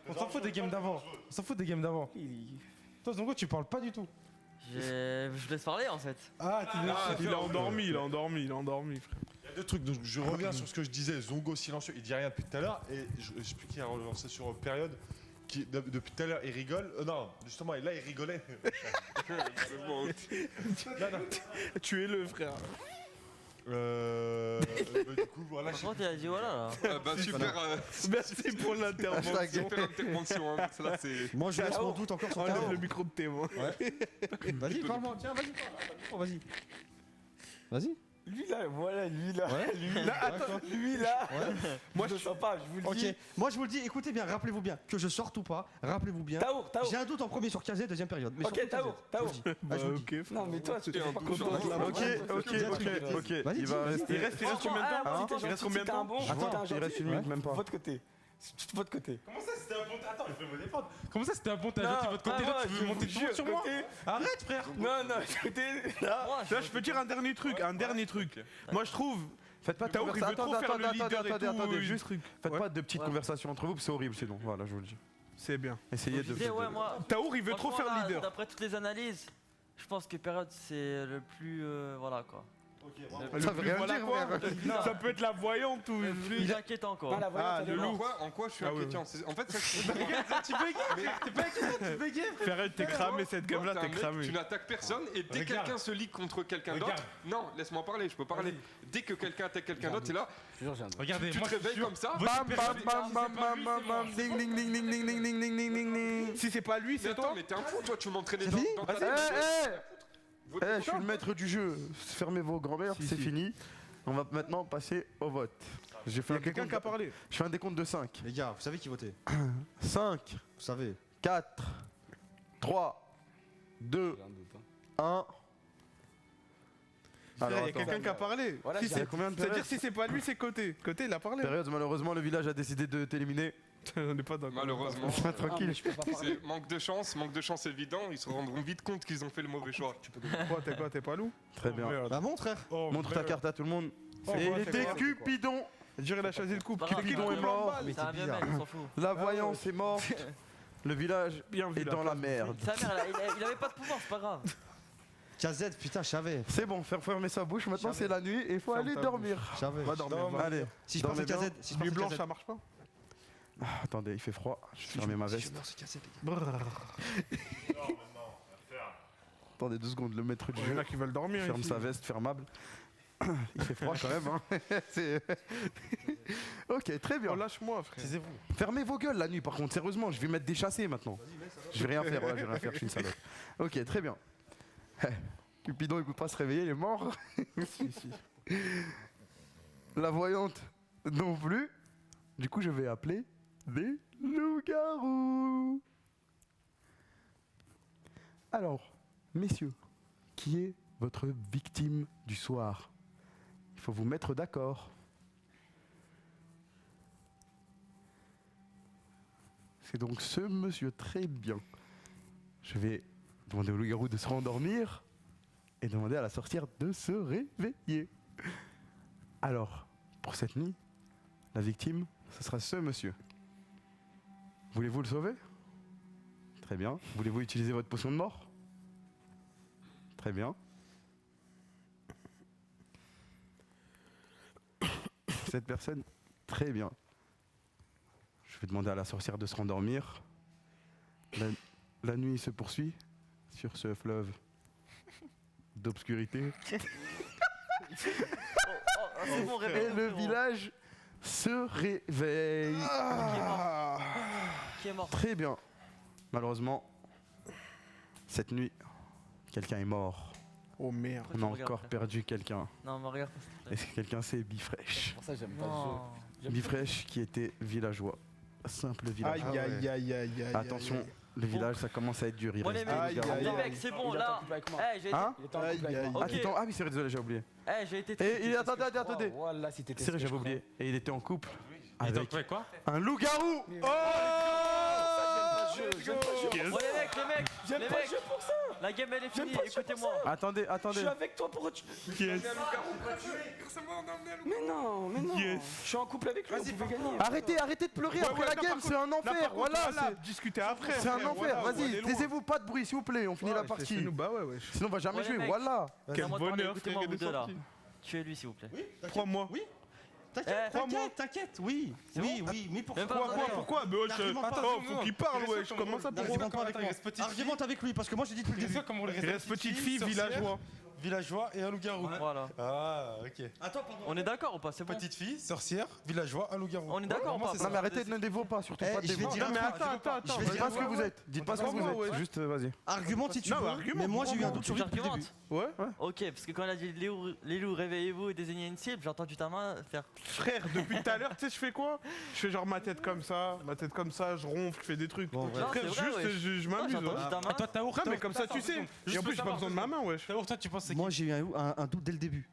On s'en fout des games d'avant. On s'en fout des games d'avant. Toi, Zongo, tu parles pas du tout. Je laisse parler en fait. Ah, Il a endormi, il a endormi, il a endormi, frère. Il y a deux trucs, donc je reviens sur ce que je disais, Zongo silencieux, il dit rien depuis tout à l'heure, et je sais plus qui a relancé sur période, qui depuis tout à l'heure il rigole, non, justement, et là il rigolait. Tuez-le, frère. Du coup, voilà. Franchement, il a dit voilà là. Bah, super, Merci pour l'intervention. super intervention. Hein. Ça, là, c'est. Moi, je laisse mon doute encore sur Enlève Tao. le micro de témoin. Vas-y, parle-moi. Tiens, vas-y, parle. Vas-y. Vas-y. Lui là, voilà, lui là. Ouais. Lui là, attends, lui là. Moi je le sens pas, je vous le Ok, dis. moi je vous le dis, écoutez bien, rappelez-vous bien, que je sorte ou pas, rappelez-vous bien. Taour, Taour. J'ai un doute en premier sur Kazé, deuxième période. Mais Ok, surtout Taour, Kazé. Taour. Je vous le dis. Ah, je vous le dis. Ok, frère. Non, mais toi, tu te Et fais un pas doute sur content. moi. Ok, il va rester. Il reste combien de temps Ah, Il reste combien de un temps bon, Attends, t'es un il reste gentil. une minute, même pas. Votre côté. De votre côté. Comment ça, c'était un bon. Attends, je vais me défendre. Comment ça, c'était un bon Non, t'as gentil de votre côté? Là, ah, tu ouais, veux je monter vous tout jure, sur moi? côté- Arrête, frère. Non, non, côté. Là. Moi, Là, je peux dire un dernier truc, Moi, je trouve. Faites pas de Taour, il veut trop faire le leader et tout. attendez, juste faites Ouais. pas de petites conversations entre vous, c'est horrible sinon. Voilà, je vous le dis. C'est bien. Essayez de. ouais, moi. Taour, il veut trop franchement, faire là, leader. D'après toutes les analyses, je pense que période c'est le plus. Voilà quoi. Ça veut rien Voilà dire, quoi. frère. Ça peut être la voyante ou. Le plus inquiétant quoi. Non, la voyante, Ah, elle est le morte. En quoi je suis Ah ouais, inquiétant En fait, ça, c'est. Tu bégayes, t'es pas inquiétant, tu bégayes. Ferret, t'es cramé cette Moi, gamme-là, t'es un t'es mec, cramé. Tu n'attaques personne et dès que Regarde. quelqu'un se lie contre quelqu'un d'autre. Regarde. Non, laisse-moi parler, je peux parler. Dès que quelqu'un attaque quelqu'un d'autre, c'est là. Je te jure, j'ai un doute. Regardez, Tu moi, te réveilles comme ça. Bam bam bam bam bam bam bam ding ding ding ding ding ding ding ding ding ding ding. Si c'est pas lui, Mais c'est attends, toi. mais t'es un fou, toi, tu m'entraînais C'est dans, fini dans ta Eh, je suis le maître du jeu. Fermez vos grands-mères, Si, c'est si. fini. On va maintenant passer au vote. J'ai fait Il y un a quelqu'un décompte- qui a parlé. Je fais un décompte de 5. Les gars, vous savez qui votait 5, Vous savez. 4, 3, 2, 1. Il y a quelqu'un qui a parlé. Voilà, Si j'ai c'est- un- combien de C'est-à-dire périodes si c'est pas lui, c'est Côté. Côté, il a parlé. Période, malheureusement, le village a décidé de t'éliminer. On n'est pas d'accord. Malheureusement. Pas Ah, mais tranquille. je peux pas parler. C'est manque de chance évident, ils se rendront vite compte qu'ils ont fait le mauvais choix. Quoi, t'es pas loup Très bien. Bah montre, frère. Montre ta carte à tout le monde. Oh, Et ouais, il c'est était quoi Cupidon. Jure, il a choisi le couple. Pas grave, Cupidon est mort. Mais C'est un c'est vieux bizarre. mec, on s'en fout. La voyance est morte. Le village Bien vu, est dans la merde. Sa mère, il avait pas de pouvoir, c'est pas grave. KZ, putain, je savais. C'est bon, faire fermer sa bouche. Maintenant, c'est la nuit et il faut aller dormir. Je savais. Va dormir. va. Allez. Si je partais Dormez KZ, si je Nuit partais blanche, KZ. ça marche pas. Ah, attendez, il fait froid. Je vais fermer ma Si je veste. meurs, c'est KZ, les gars. Attendez 2 secondes, le maître du Il y en jeu a qui veulent dormir. ferme ici. sa veste fermable. Il fait froid quand même. Hein. C'est- ok, très bien. Oh, lâche-moi, frère. Fermez vos gueules la nuit par contre, sérieusement, je vais mettre des chassés maintenant. Je vais rien faire, ouais, je vais rien faire, je suis une salope. Ok, très bien. Cupidon il peut pas se réveiller, il est mort. Si, si. La voyante non plus. Du coup je vais appeler des loups-garous. Alors, messieurs, qui est votre victime du soir? Il faut vous mettre d'accord. C'est donc ce monsieur, très bien. Je vais demander au loup-garou de se rendormir et demander à la sorcière de se réveiller. Alors, pour cette nuit, la victime, ce sera ce monsieur. Voulez-vous le sauver? Très bien. Voulez-vous utiliser votre potion de mort? Très bien. Cette personne, très bien. Je vais demander à la sorcière de se rendormir. La nuit se poursuit sur ce fleuve d'obscurité. C'est bon, Et réveille. le village se réveille. Qui est mort? Très bien. Malheureusement, cette nuit, quelqu'un est mort. Oh merde. On a encore perdu quelqu'un. Non, mais regarde. Et ce quelqu'un, c'est Bifresh. Pour ça, j'aime pas Non. Bifresh qui était villageois. Simple villageois. Aïe aïe aïe aïe aïe. Attention, le village, ça commence à être dur. Il Bon, les reste mecs, deux loups-garous. les mecs, c'est bon, là. Eh, j'ai Hein Il était en couple avec moi. Ah, t'étais en- ah oui, c'est vrai, désolé, j'ai oublié. j'ai été. Et il attendez. Voilà, si t'étais. C'est vrai, j'avais oublié. Et il était en couple avec Ouais, quoi? un loup-garou. Oh Bon, les mecs, J'aime les pas mecs. le jeu pour ça. La game elle est finie, pas le jeu pour écoutez-moi. Attendez. Je suis avec toi pour tu. Yes. Mais non, mais non. Yes. Je suis en couple avec lui, on pouvait gagner. Arrêtez de pleurer après la game, c'est un enfer. Voilà, discuter après. c'est un enfer. Vas-y, taisez-vous, pas de bruit, s'il vous plaît. On finit la partie. Bah ouais, ouais. Sinon, on va jamais Ouais, les jouer. mecs. Voilà. C'est à moi de parler, bonheur, écoutez-moi frère, vous il est deux là. sorti. Tuez-lui s'il vous plaît. Crois-moi. Oui. Eh, T'inquiète, oui. Oui, mais Même pas pourquoi Pourquoi Mais N'argumente pas. oh, faut qu'il parle, ouais. Comment ça pour N'argumente pas avec moi. Argumente avec lui, parce que moi j'ai dit depuis le début. Comme on le Il reste petite fille, villageois. Villageois et un loup-garou. Voilà. Ah, ok. Attends, pardon. On est d'accord ou pas? C'est bon. Petite fille, sorcière, villageois, un loup-garou. On est d'accord ou pas? Non, mais arrêtez de ne dévouer pas, surtout pas de Je vais dévouer. dire Non, mais un truc. attends. Je vais Dites dire pas un ce que truc. vous êtes. Dites pas ce que vous Crois-moi, êtes. ouais. Juste, vas-y. Argumente si tu Non, veux, argumente, mais moi j'ai eu un crois-moi. doute sur lui depuis le début. J'argumente. Ouais. Ok, parce que quand elle a dit les loups, réveillez-vous et désignez une cible, j'ai entendu ta main faire. Frère, depuis tout à l'heure, tu sais, je fais quoi? Je fais genre ma tête comme ça, je ronfle, je fais des trucs. Bon, Non, Frère, c'est vrai, juste, ouais. je Non, j'ai m'amuse. entendu hein. ta main. Toi, Taour, Non, mais comme ça, tu sais. Et en plus, j'ai pas savoir, besoin de ma main, wesh. Taour, toi, tu penses c'est qui? Moi j'ai eu un doute dès le début.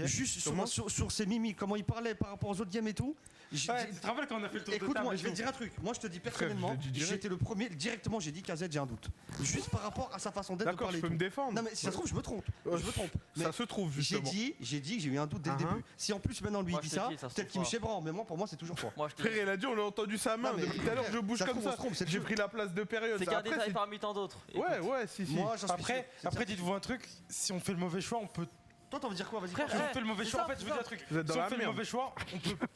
Juste sur ses mimiques, comment il parlait par rapport aux autres games et tout. Ouais, tu te rappelles quand on a fait le tour de table? Écoute-moi, et je vais tout te dire un truc. Moi je te dis personnellement, je l'ai dit direct. j'ai été le premier, directement j'ai dit KZ, j'ai un doute. Juste par rapport à sa façon d'être, de D'accord, parler. je peux et me tout. défendre. Non mais si ça se trouve, je me trompe. Je me trompe. Mais Ça se trouve, j'ai justement. dit que j'ai eu un doute dès le Uh-huh. début. Si en plus maintenant lui Moi, il dit je te ça, dis, ça se peut-être trouve qu'il me pas. chébran, mais moi pour moi c'est toujours toi. Moi je te Frère, dis. il a dit, on a entendu sa main. Non, mais Depuis tout à l'heure, je bouge ça se comme trouve, ça. on se trompe, c'est J'ai le pris la place de période. C'est qu'un Après, détail parmi tant d'autres. Ouais, si. Moi j'en suis sûr. Après, C'est ça. dites-vous un truc, si on fait le mauvais choix, on peut. Toi t'en veux dire quoi? Vas-y. Frère, Si on Eh, fait le mauvais c'est choix, en ça, fait, je veux dire un truc. Vous êtes dans Si on la fait le merde. mauvais choix,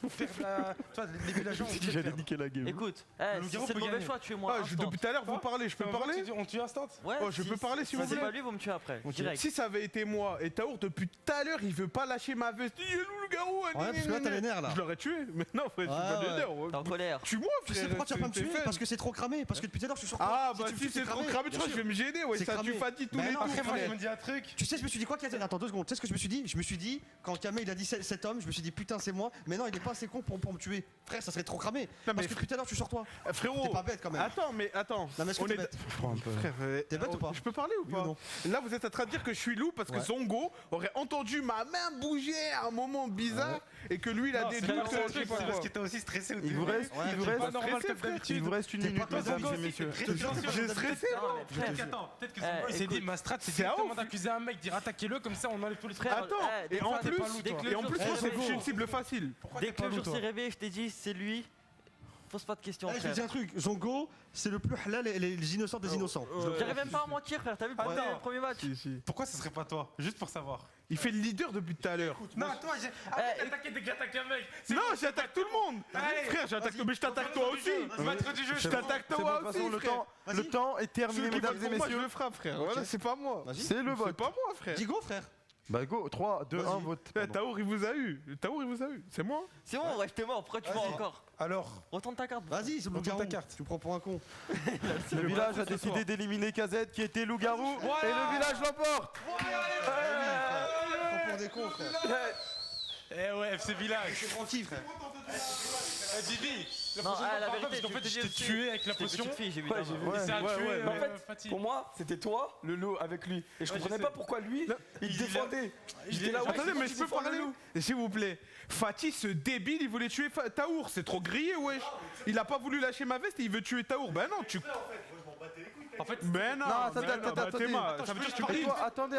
on peut faire la. Tu vois, les villageois, on peut J'allais faire. niquer la game. Écoute, Le si loup-garou c'est le peut mauvais gagner. choix, tuez-moi. Ah, depuis tout à l'heure, vous parlez, je peux parler? On tue instant? Ouais, Oh, je peux parler si vous Si c'est voulez. pas lui, vous me tuez après. Direct. Si ça avait été moi et Taour depuis tout à l'heure, il veut pas lâcher ma veste. Il est loup-garou. Ouais, parce que là t'as les nerfs là. Je l'aurais tué. Mais non, frère, je suis Ouais, pas ouais. des nerfs. T'es en colère. Tue-moi, Tu frère. sais pourquoi tu vas pas me c'est tuer? fun. Parce que c'est trop cramé. Parce que depuis tout à l'heure je suis sur toi. Ah, Si bah tu me si tues, c'est trop cramé, tu crois que je vais me gêner. Ouais, C'est ça tue cramé. Fatih tous Mais les non, tours. Après, moi, frère. je me dis un truc. Tu sais, je me suis dit quoi, Kazen? Attends 2 secondes. Tu sais ce que je me suis dit? Je me suis dit, quand Kamel il a dit cet homme, je me suis dit putain, c'est moi. Mais non, il est pas assez con pour me tuer. Frère, ça serait trop cramé. mais Parce que depuis tout à l'heure, je suis sur toi. Frérot, T'es pas bête quand même. attends. Non, mais est-ce que On t'es est bête? Frère, T'es bête ou pas? Je peux parler ou Oui pas? ou non? Là, vous êtes en train de dire que je suis loup parce que Ouais. Zongo aurait entendu ma main bouger à un moment bizarre et que lui, il a Non, des c'est doutes. pas je sais pas parce quoi. que t'es aussi stressé au Il vous début. reste, Ouais, il vous t'es reste, pas normal comme frère. d'habitude. il vous reste une T'es minute, pas mesdames Zongo, et messieurs. J'ai stressé, Non, mais frère, Peut-être que il s'est dit, ma strat, c'est C'est directement ouf. d'accuser un mec, dire attaquez-le, comme ça on enlève tous les trucs. Frère, Attends, des et en fois, t'es plus, pas loup, toi. et en plus, Eh, moi, c'est je suis beau. une cible facile. Dès que le jour toi s'est réveillé, je t'ai dit, c'est lui. Pose pas de questions, Eh, je vais frère. te dire un truc. Zongo, c'est le plus halal et les innocents des innocents. J'arrive même pas à mentir, frère. T'as vu le premier match? Pourquoi ça serait pas toi? Juste pour savoir. Il fait le leader depuis tout à l'heure. Non, toi, j'ai. Arrête d'attaquer dès que j'attaque un mec. C'est Non, bon, j'attaque tout le monde. Allez, Frère, j'attaque, mais je t'attaque toi aussi. maître du jeu, Je t'attaque C'est bon, toi de toute aussi, façon, le frère. temps, le temps est terminé, Celui qui mesdames vote et pour moi, je messieurs. le frappe, frère. Voilà, c'est pas moi. Vas-y. C'est le C'est vote. pas moi, frère. Dis go, frère. Bah go, 3, 2, 1, vote. Eh, Taour, il vous a eu. Taour, il vous a eu. C'est moi. C'est bon, ouais, j'étais mort. Pourquoi tu mens encore? Alors, Retourne ta carte. Vas-y, c'est le Retourne loup-garou. ta carte. Tu me prends pour un con. Le village a décidé d'éliminer KZ qui était loup-garou et le village l'emporte. Tu me prends pour des cons, frère. Eh ouais, FC Village. C'est tranquille, frère. Eh Bibi, Non, la vérité, parce qu'en je fait, te je dis t'ai aussi, tué avec la c'était potion. petite fille, j'ai vu Ouais, ta j'ai main. vu. Et ça a tué Mais en fait, Fatih. pour moi, c'était toi, le loup, avec lui. Et je Ouais, comprenais je pas sais. pourquoi lui, il il défendait. il J'étais est- là, ouais, Attendez, c'est mais moi je qui peux défends le parler loup. s'il vous plaît. Fatih, ce débile, il voulait tuer Taour. C'est trop grillé, wesh. Il a pas voulu lâcher ma veste et il veut tuer Taour. Ben non, tu. En fait, Ben non. Non, attendez, ben non, attendez, bah, attendez. Théma, Attends, ça je veut dire peux que tu parler. brilles. Toi, attendez,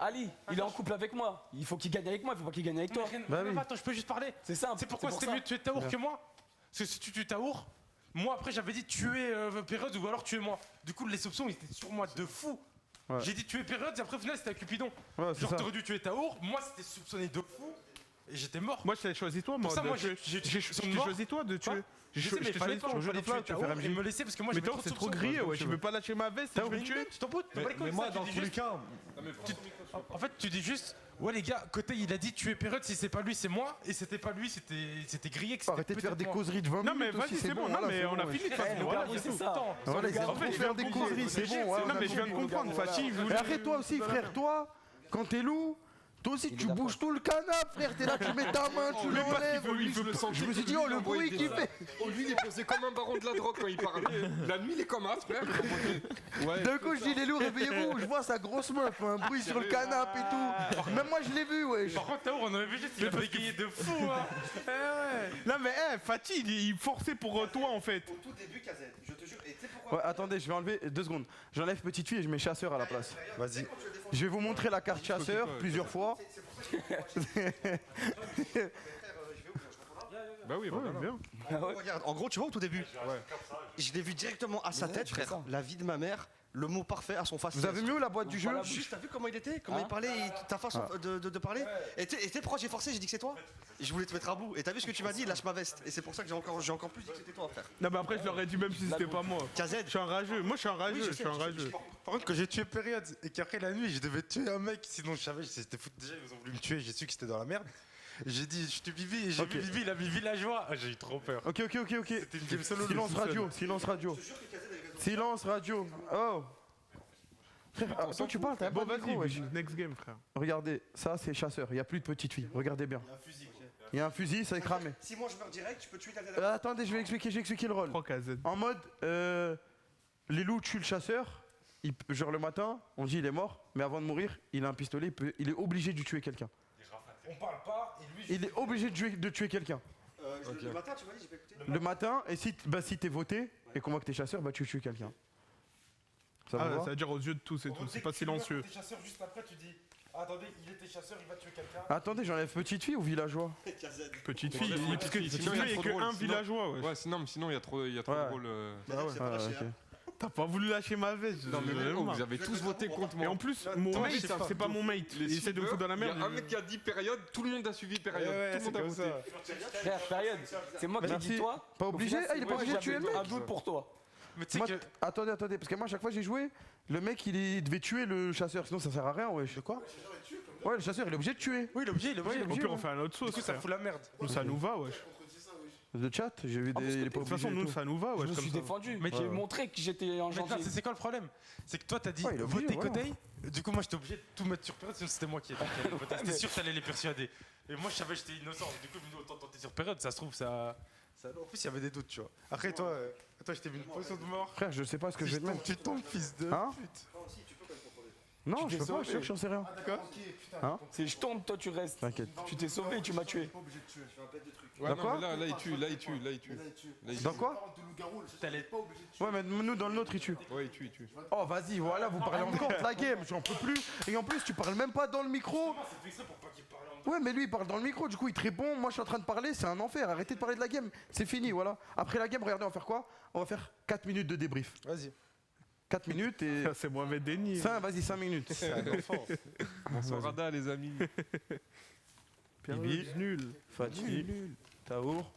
Ali, il est en couple avec moi. Il faut qu'il gagne avec moi, il faut pas qu'il gagne avec toi. Bah oui. Attends, je peux juste parler. C'est ça. C'est pourquoi pour c'était ça. mieux de tuer Taour que moi. Parce que si tu tues Taour, moi après j'avais dit tuer Période ou alors tuer moi. Du coup, les options ils étaient sur moi de fou. Ouais. J'ai dit tuer Période et après au final c'était à Cupidon. Ouais, c'est Genre ça. t'aurais dû tuer Taour, moi c'était soupçonné de fou et j'étais mort. Moi, je t'ai choisi toi, moi. Pour ça, de moi, tuer. j'ai Je t'ai choisi toi de tuer. Je sais, mais je il t'ai fallait choisi pas, toi. il fallait tuer Taour et me laisser parce que moi Mais j'avais Taour, trop de c'est trop soupçons. grillé, wesh. Il veut pas lâcher ma veste et je Taour, veux le il tuer. m'aime, tu t'en fous, t'as pas les couilles, Mais moi, ça, tu dans dis tous les juste- cas, En fait, tu dis juste, ouais les gars, côté il a dit tuer Période, si c'est pas lui c'est moi, et c'était pas lui, c'était grillé que c'était Arrêtez de faire peut-être des moi. causeries de 20 Non, mais minutes aussi, vas-y, c'est bon. Non, voilà, mais c'est on bon, a ouais. fini de toute Eh, façon. le Voilà, garou, c'est c'est tout. ça. Voilà, ils En arrêtent fait, de je faire viens des de causeries, c'est bon. ouais, Non, on a mais je viens de compris. comprendre. Fatih, il Mais voulait. arrête-toi aussi, frère, toi, quand t'es loup, toi aussi tu bouges tout le canapé, frère, t'es là, tu mets ta main, tu Mais parce qu'il l'enlèves. veut, il veut pas. Je me suis dit, oh, le bruit qu'il fait. Oh, lui, il est posé comme un baron de la drogue quand il parle. La nuit, il est comme un frère. D'un coup, je dis, les loups, réveillez-vous, je vois sa grosse main, fait un bruit sur le canapé et tout. Même moi, je l'ai vu, wesh. Par contre, Taour, on avait vu juste, il a bégayé de fou, hein. Non, mais Fatih, il forçait pour toi en fait. Au tout début, KZ, je te jure. Et tu sais pourquoi Ouais, attendez, je vais enlever 2 secondes. J'enlève petite fille et je mets chasseur à la place. vas-y. Je vais vous montrer la carte chasseur plusieurs fois. Bah oui, voilà. Bien. Regarde, en gros, tu vois, au tout début, je l'ai vu directement à sa tête, frère. La vie de ma mère, le mot parfait à son face. Vous avez mis où la boîte du jeu? Juste, t'as vu comment il était? Comment Hein il parlait, ta façon de parler? Et tu sais pourquoi j'ai forcé? J'ai dit que c'est toi? Je voulais te mettre à bout. Et t'as vu ce que tu m'as dit? Lâche ma veste. Et c'est pour ça que j'ai encore plus dit que c'était toi, frère. Non, mais après, je leur ai dit même si c'était pas moi. KZ. Je suis un rageux. Moi, je suis un rageux. Oui, Je suis un rageux. Par contre, quand j'ai tué Période et qu'après la nuit, je devais tuer un mec, sinon je savais, c'était foutu déjà, ils ont voulu me tuer, j'ai su que c'était dans la merde. J'ai dit, je te Bibi, et j'ai vu Bibi, il a mis villageois. Ah, j'ai eu trop peur. Ok. C'était une game solo. Silence radio, silence radio. Silence radio. Oh. Frère, toi tu parles, t'as Bon, pas de micro, vas-y, wesh. next game, frère. Regardez, ça c'est chasseur, il n'y a plus de petite fille. Regardez bien. Il y a un fusil, ça est cramé. Si moi je meurs direct, tu peux tuer KZ. Attendez, je vais expliquer le rôle. 3 KZ. En mode, les loups tuent le chasseur. Genre le matin, on dit il est mort, mais avant de mourir, il a un pistolet, il est obligé de tuer quelqu'un. On parle pas, et lui, Il est obligé de tuer quelqu'un. Le matin, tu m'as dit, j'ai pas écouté. Le matin, et si t'es voté et qu'on voit que t'es chasseur, bah tu tues quelqu'un. Ça Ah, vous va ça veut dire aux yeux de tous et tout. C'est pas silencieux. T'es chasseur juste après, tu dis, attendez, il était chasseur, il va tuer quelqu'un. Attendez, j'enlève petite fille ou villageois? Petite fille. Parce que Sinon, il il y a y a trop que de rôles, un sinon- villageois, ouais. Ouais, sinon il y a trop de Ouais. rôles. Bah ouais, ok. T'as pas voulu lâcher ma veste. Non, mais j'en ai oh, marre. vous avez tous voté contre Et moi. en plus, mon Toi, mate, je sais pas. c'est pas mon mate. Il essaie de me foutre dans la merde. Il y a un mec qui a dit période, tout le monde a suivi période. tout le monde a voté. Frère, période. C'est moi qui ai Merci. dit toi. Pas Au obligé? final, Ah, il est c'est pas moi, obligé de tuer le j'avais mec? un doute pour toi. Mais tu sais Moi, que. attendez, parce que moi à chaque fois j'ai joué, le mec il devait tuer le chasseur, sinon ça sert à rien, wesh. De quoi? Ouais, le chasseur il est obligé de tuer. Oui, il est obligé. Au pire, on fait un autre Du sauce. coup, ça fout la merde. Nous, ça nous va, wesh. Le chat, j'ai vu parce des. que Il est pas De toute façon, obligé. et nous, tout. ça nous va, Je wesh. me comme suis ça. défendu. Mais J'ai ouais. montré que j'étais en Maintenant, janvier. c'est quoi le problème? C'est que toi, t'as dit Ouais, il est obligé, voter voilà. Kodai. Du coup, moi, j'étais obligé de tout mettre sur période, sinon c'était moi qui allais voter. C'était sûr que t'allais les persuader. Et moi, je savais que j'étais innocent. Du coup, je me dis autant tenter sur période. Ça se trouve, ça. En plus, il y avait des doutes, tu vois. Après, toi, je t'ai mis une potion de mort. Frère, je sais pas ce que je vais te mettre. Tu tombes, fils de Hein? pute. Non, je t'es peux pas, je sauvé. suis sûr que j'en sais rien. C'est je tombe, toi tu restes. T'inquiète. Tu t'es sauvé, tu m'as tué. Ouais, Dans non, quoi mais là, il tue. Là, il tue. Dans quoi? T'allais. Ouais, mais nous dans le nôtre il tue. Ouais, il tue. Oh, vas-y, voilà, vous parlez encore de la game, j'en peux plus. Et en plus, tu parles même pas dans le micro. C'est fait ça pour pas qu'il parle en Ouais, mais lui il parle dans le micro, du coup il te répond. Moi je suis en train de parler, c'est un enfer. Arrêtez de parler de la game, c'est fini, voilà. Après la game, regardez, on va faire quoi? On va faire 4 minutes de débrief. Vas-y. 4 minutes et. C'est Mohamed Denis. Vas-y, 5 minutes. Bonsoir, Rada, les amis. Bibi, Nul. Fatih, Taour.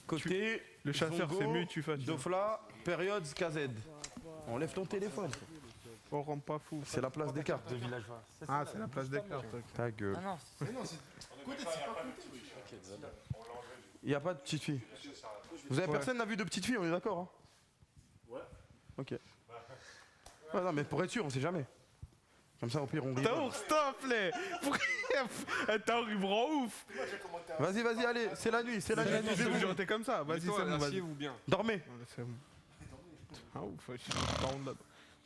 Côté. Le chasseur, Zongo, c'est mieux, tu fais. Dofla, période KZ. On lève ton téléphone. On rend pas fou. C'est la place des cartes. Ah, c'est la place des cartes. ok. Ta gueule. Ah non, Il n'y a pas de petite fille. Vous avez personne n'a vu de petite fille, on est d'accord hein? Ouais. Ok. Ouais, non mais pour être sûr, on sait jamais. Comme ça, au pire, on rigole. Taour, stop, les. Taour, il me rend ouf. Vas-y, vas-y, allez, c'est la nuit, c'est la nuit. Taisez-vous, t'es comme ça. Vas-y, c'est bon, vas-y. Asseyez-vous bien. Dormez. Ouais, c'est bon. Ah ouf, je suis pas en là.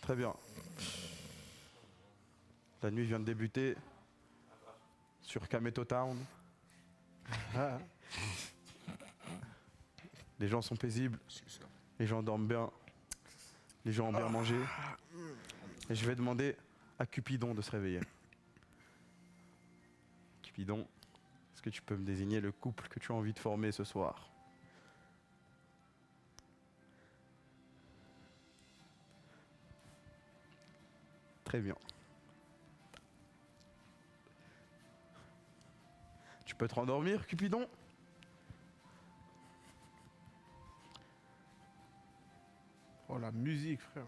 Très bien. La nuit vient de débuter sur Kameto Town. Les gens sont paisibles, les gens dorment bien, les gens ont bien mangé. Et je vais demander à Cupidon de se réveiller. Cupidon, est-ce que tu peux me désigner le couple que tu as envie de former ce soir? Très bien. Tu peux te rendormir, Cupidon? Oh la musique, frère.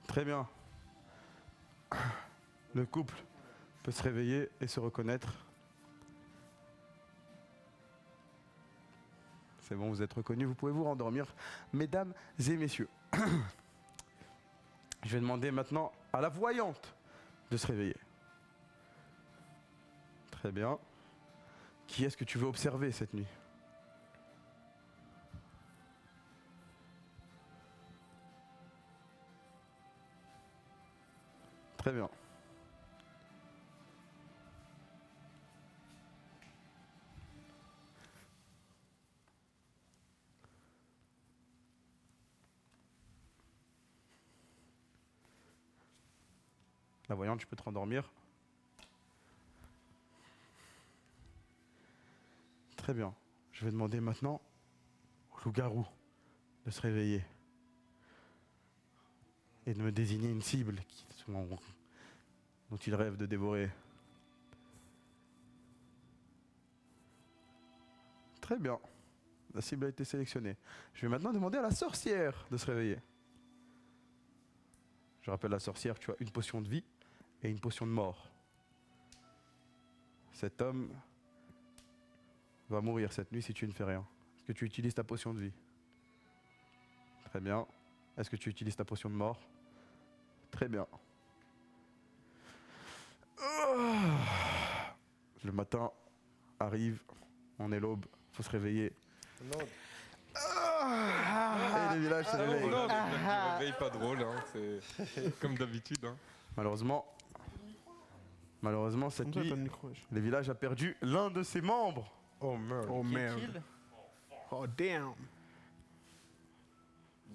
Très bien. Le couple peut se réveiller et se reconnaître. C'est bon, vous êtes reconnus, vous pouvez vous rendormir, mesdames et messieurs. Je vais demander maintenant à la voyante de se réveiller. Très bien. Qui est-ce que tu veux observer cette nuit? Très bien. La voyante, tu peux te rendormir. Très bien. Je vais demander maintenant au loup-garou de se réveiller et de me désigner une cible dont il rêve de dévorer. Très bien. La cible a été sélectionnée. Je vais maintenant demander à la sorcière de se réveiller. Je rappelle, la sorcière, tu as une potion de vie et une potion de mort. Cet homme va mourir cette nuit si tu ne fais rien. Est-ce que tu utilises ta potion de vie? Très bien. Est-ce que tu utilises ta potion de mort? Très bien. Le matin arrive, on est l'aube, faut se réveiller. Et le village se réveille. Non, le réveil pas drôle, hein, c'est comme d'habitude. Hein. Malheureusement, cette nuit, le village a perdu l'un de ses membres. Oh merde. Oh merde. Oh damn.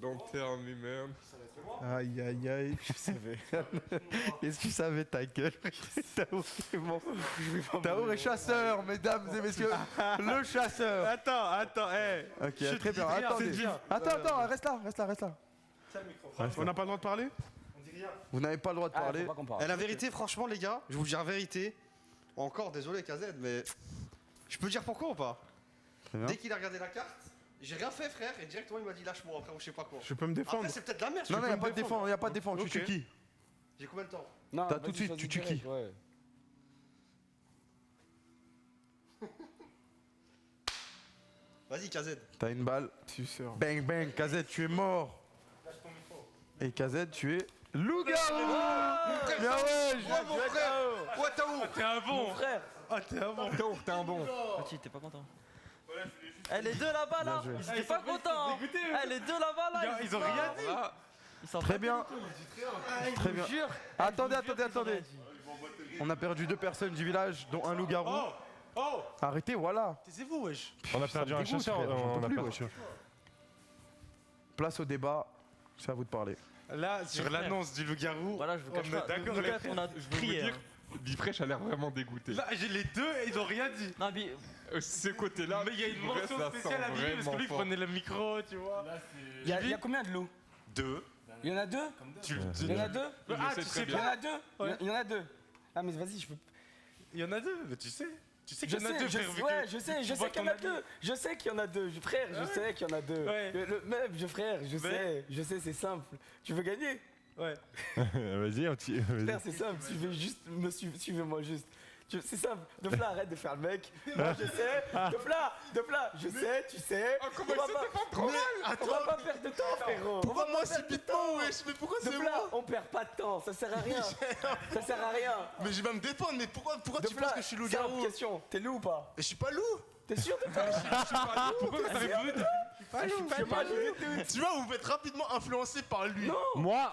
Don't tell me, man. Aïe aïe aïe. Je savais. Est-ce que tu savais ta gueule? Taour est mort. Taour est chasseur, mesdames et messieurs. Le chasseur. Attends, hé. Ok, très bien. Attends, reste là. On n'a pas le droit de parler? Vous n'avez pas le droit de parler. Et la vérité, franchement, les gars, je vous dis la vérité. Encore désolé, KZ, mais je peux dire pourquoi ou pas? Très bien. Dès qu'il a regardé la carte, j'ai rien fait, frère, et directement il m'a dit lâche-moi après ou je sais pas quoi. Je peux me défendre. Après, c'est peut-être la merde. Non, il n'y a pas de défense, y a pas de défense. Tu tues qui? J'ai combien de temps? T'as tout de suite, tu tues qui? Vas-y, KZ. T'as une balle. Bang bang, KZ, tu es mort. Et KZ, tu es loup-garou. Bien ouais, mon frère. Ouais, Taour. T'es un bon frère. Ah, t'es un bon. Taour, t'es un bon. Petit, t'es pas content. Les deux là-bas là, ils étaient pas contents. Les deux là-bas là, Ils ont rien dit. Ils sont Très bien. Très bien. Attendez. On a perdu 2 personnes du village, dont un loup-garou. Arrêtez, voilà. Taisez-vous, wesh. On a perdu un chasseur. On a perdu. Place au débat, c'est à vous de parler. Là, sur l'annonce du loup-garou, Voilà, je vous cache pas. d'accord, Nous les quatre, on a Je veux vous crié. dire, Bifresh a l'air vraiment dégoûté. là, j'ai les deux et ils ont rien dit. Non, mais Ce côté-là, Mais il y a une Bifresh, mention ça spéciale à sent Billy parce que vraiment lui il fort. prenait le micro, tu vois. Il y a combien de loups? 2. Il y en a deux? Il y en a deux? Il le Ah, sait tu très sais Il y en bien. a deux? Il y en a deux. Ah, mais vas-y, je peux. Il y en a 2, mais tu sais. Tu sais Je qu'il y en a sais, 2, je frère. sais, ouais, je sais qu'il y en a deux. Je sais qu'il y en a deux. Frère, je sais qu'il y en a deux. Ouais. Frère, je sais, c'est simple. Tu veux gagner? Ouais. Vas-y, un petit. vas-y. Frère, c'est simple, suivez-moi juste. C'est simple, Dofla arrête de faire le mec. Moi je sais, Dofla, je sais, tu sais. Oh, comment il s'était pas trop mal. On va pas perdre de temps, frérot. On va Moi, pas perdre de temps. wesh, mais pourquoi c'est Dofla, moi on perd pas de temps, ça sert à rien. Ça sert à rien. Mais je vais me défendre, mais pourquoi tu Dofla, penses que je suis loup-garou simple question, t'es loup ou pas? Et je suis pas loup. T'es sûr de toi? Pourquoi t'as répondu? Tu vois, vous faites rapidement influencer par lui. Moi,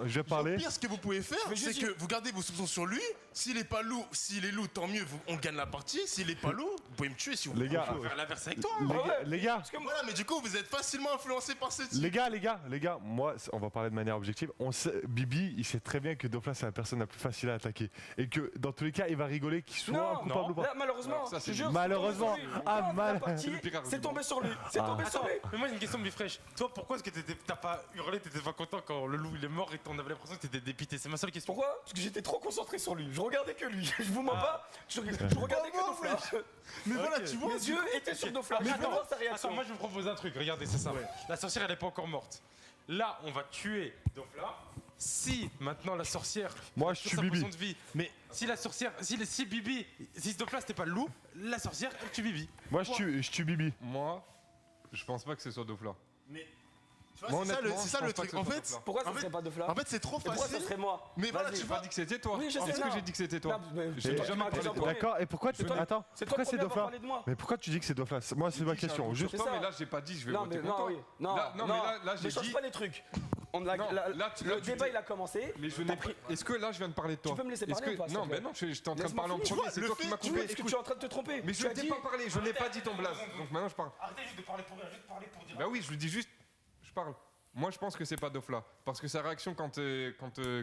je vais Au parler. pire, ce que vous pouvez faire, Mais c'est juste- que vous gardez vos soupçons sur lui. S'il est pas loup, s'il est loup, tant mieux, on gagne la partie. S'il est pas loup, vous pouvez me tuer si vous Les gars, voulez. Faire l'inverse avec toi. les gars, Voilà, mais du coup, vous êtes facilement influencé par ce type. les gars, moi, on va parler de manière objective. On sait, Bibi, il sait très bien que Dofla, c'est la personne la plus facile à attaquer. Et que dans tous les cas, il va rigoler qu'il soit Non, coupable ou pas. Là, malheureusement, Alors, ça, c'est je te jure, malheureusement. c'est tombé sur lui. Ah, Non, mal. la partie, C'est le pire argument. c'est tombé sur lui. C'est tombé sur Attends, lui. mais moi j'ai une question de fraîche. Toi, pourquoi est-ce que t'as pas hurlé, t'étais pas content quand le loup il est mort et qu'on avait l'impression que t'étais dépité? C'est ma seule question. Pourquoi? Parce que j'étais trop concentré sur lui. Je regardais que lui. Je vous mens pas. Je regardais que Dofla. Mais voilà, tu vois. Mes yeux étaient sur Dofla. Mais Je veux attends, voir sa réaction. attends, moi je vous propose un truc, regardez, c'est ça. La sorcière elle est pas encore morte. Là, on va tuer Dofla. Si maintenant la sorcière. Moi, a je toujours tue sa Bibi. potion de vie, mais si la sorcière. Si Bibi. Si Dofla c'était pas le loup, la sorcière elle tue Bibi. Moi, je tue Bibi. Moi, je pense pas que ce soit Dofla. Tu vois, c'est ça le Honnêtement, je pense pas truc. que En ce soit fait, Dofla. Pourquoi ça En fait- serait pas Dofla? en fait, c'est trop Et pourquoi ça facile. serait moi? Mais voilà, Vas-y. tu J'ai vois. pas dit que c'était toi. Oui, je sais, Est-ce que non. j'ai dit que c'était toi? Non, mais J'ai toi, jamais tu m'as parlé déjà de toi. parlé. D'accord, et pourquoi tu. C'est toi- Attends, C'est toi pourquoi le c'est premier à Dofla parler de moi. Mais pourquoi tu dis que c'est Dofla? Moi, c'est ma question. Je Juste. sais pas, ça. mais là j'ai pas dit, je vais Non, voter mais pour non, toi. oui. Non, Là, non, mais là, ne j'ai change dit. pas les trucs. Non, là, Le tu débat dis- il a commencé. Mais je T'as n'ai pris- Est-ce que là je viens de parler de toi? Tu peux me laisser Est-ce parler que- ou pas, s'il Non, te plaît? mais non, j'étais en train de Laisse-moi parler en finir. premier, c'est le toi qui fait- m'as tu coupé. Est-ce que tu es en train de te tromper? Mais je Tu as t'ai dit- pas parlé, je n'ai pas dit ton blaze. Donc maintenant je parle. Arrêtez juste de parler pour rien, juste parler pour dire. Bah oui, je lui dis juste, je parle. Moi je pense que c'est pas Dofla. Parce que sa réaction quand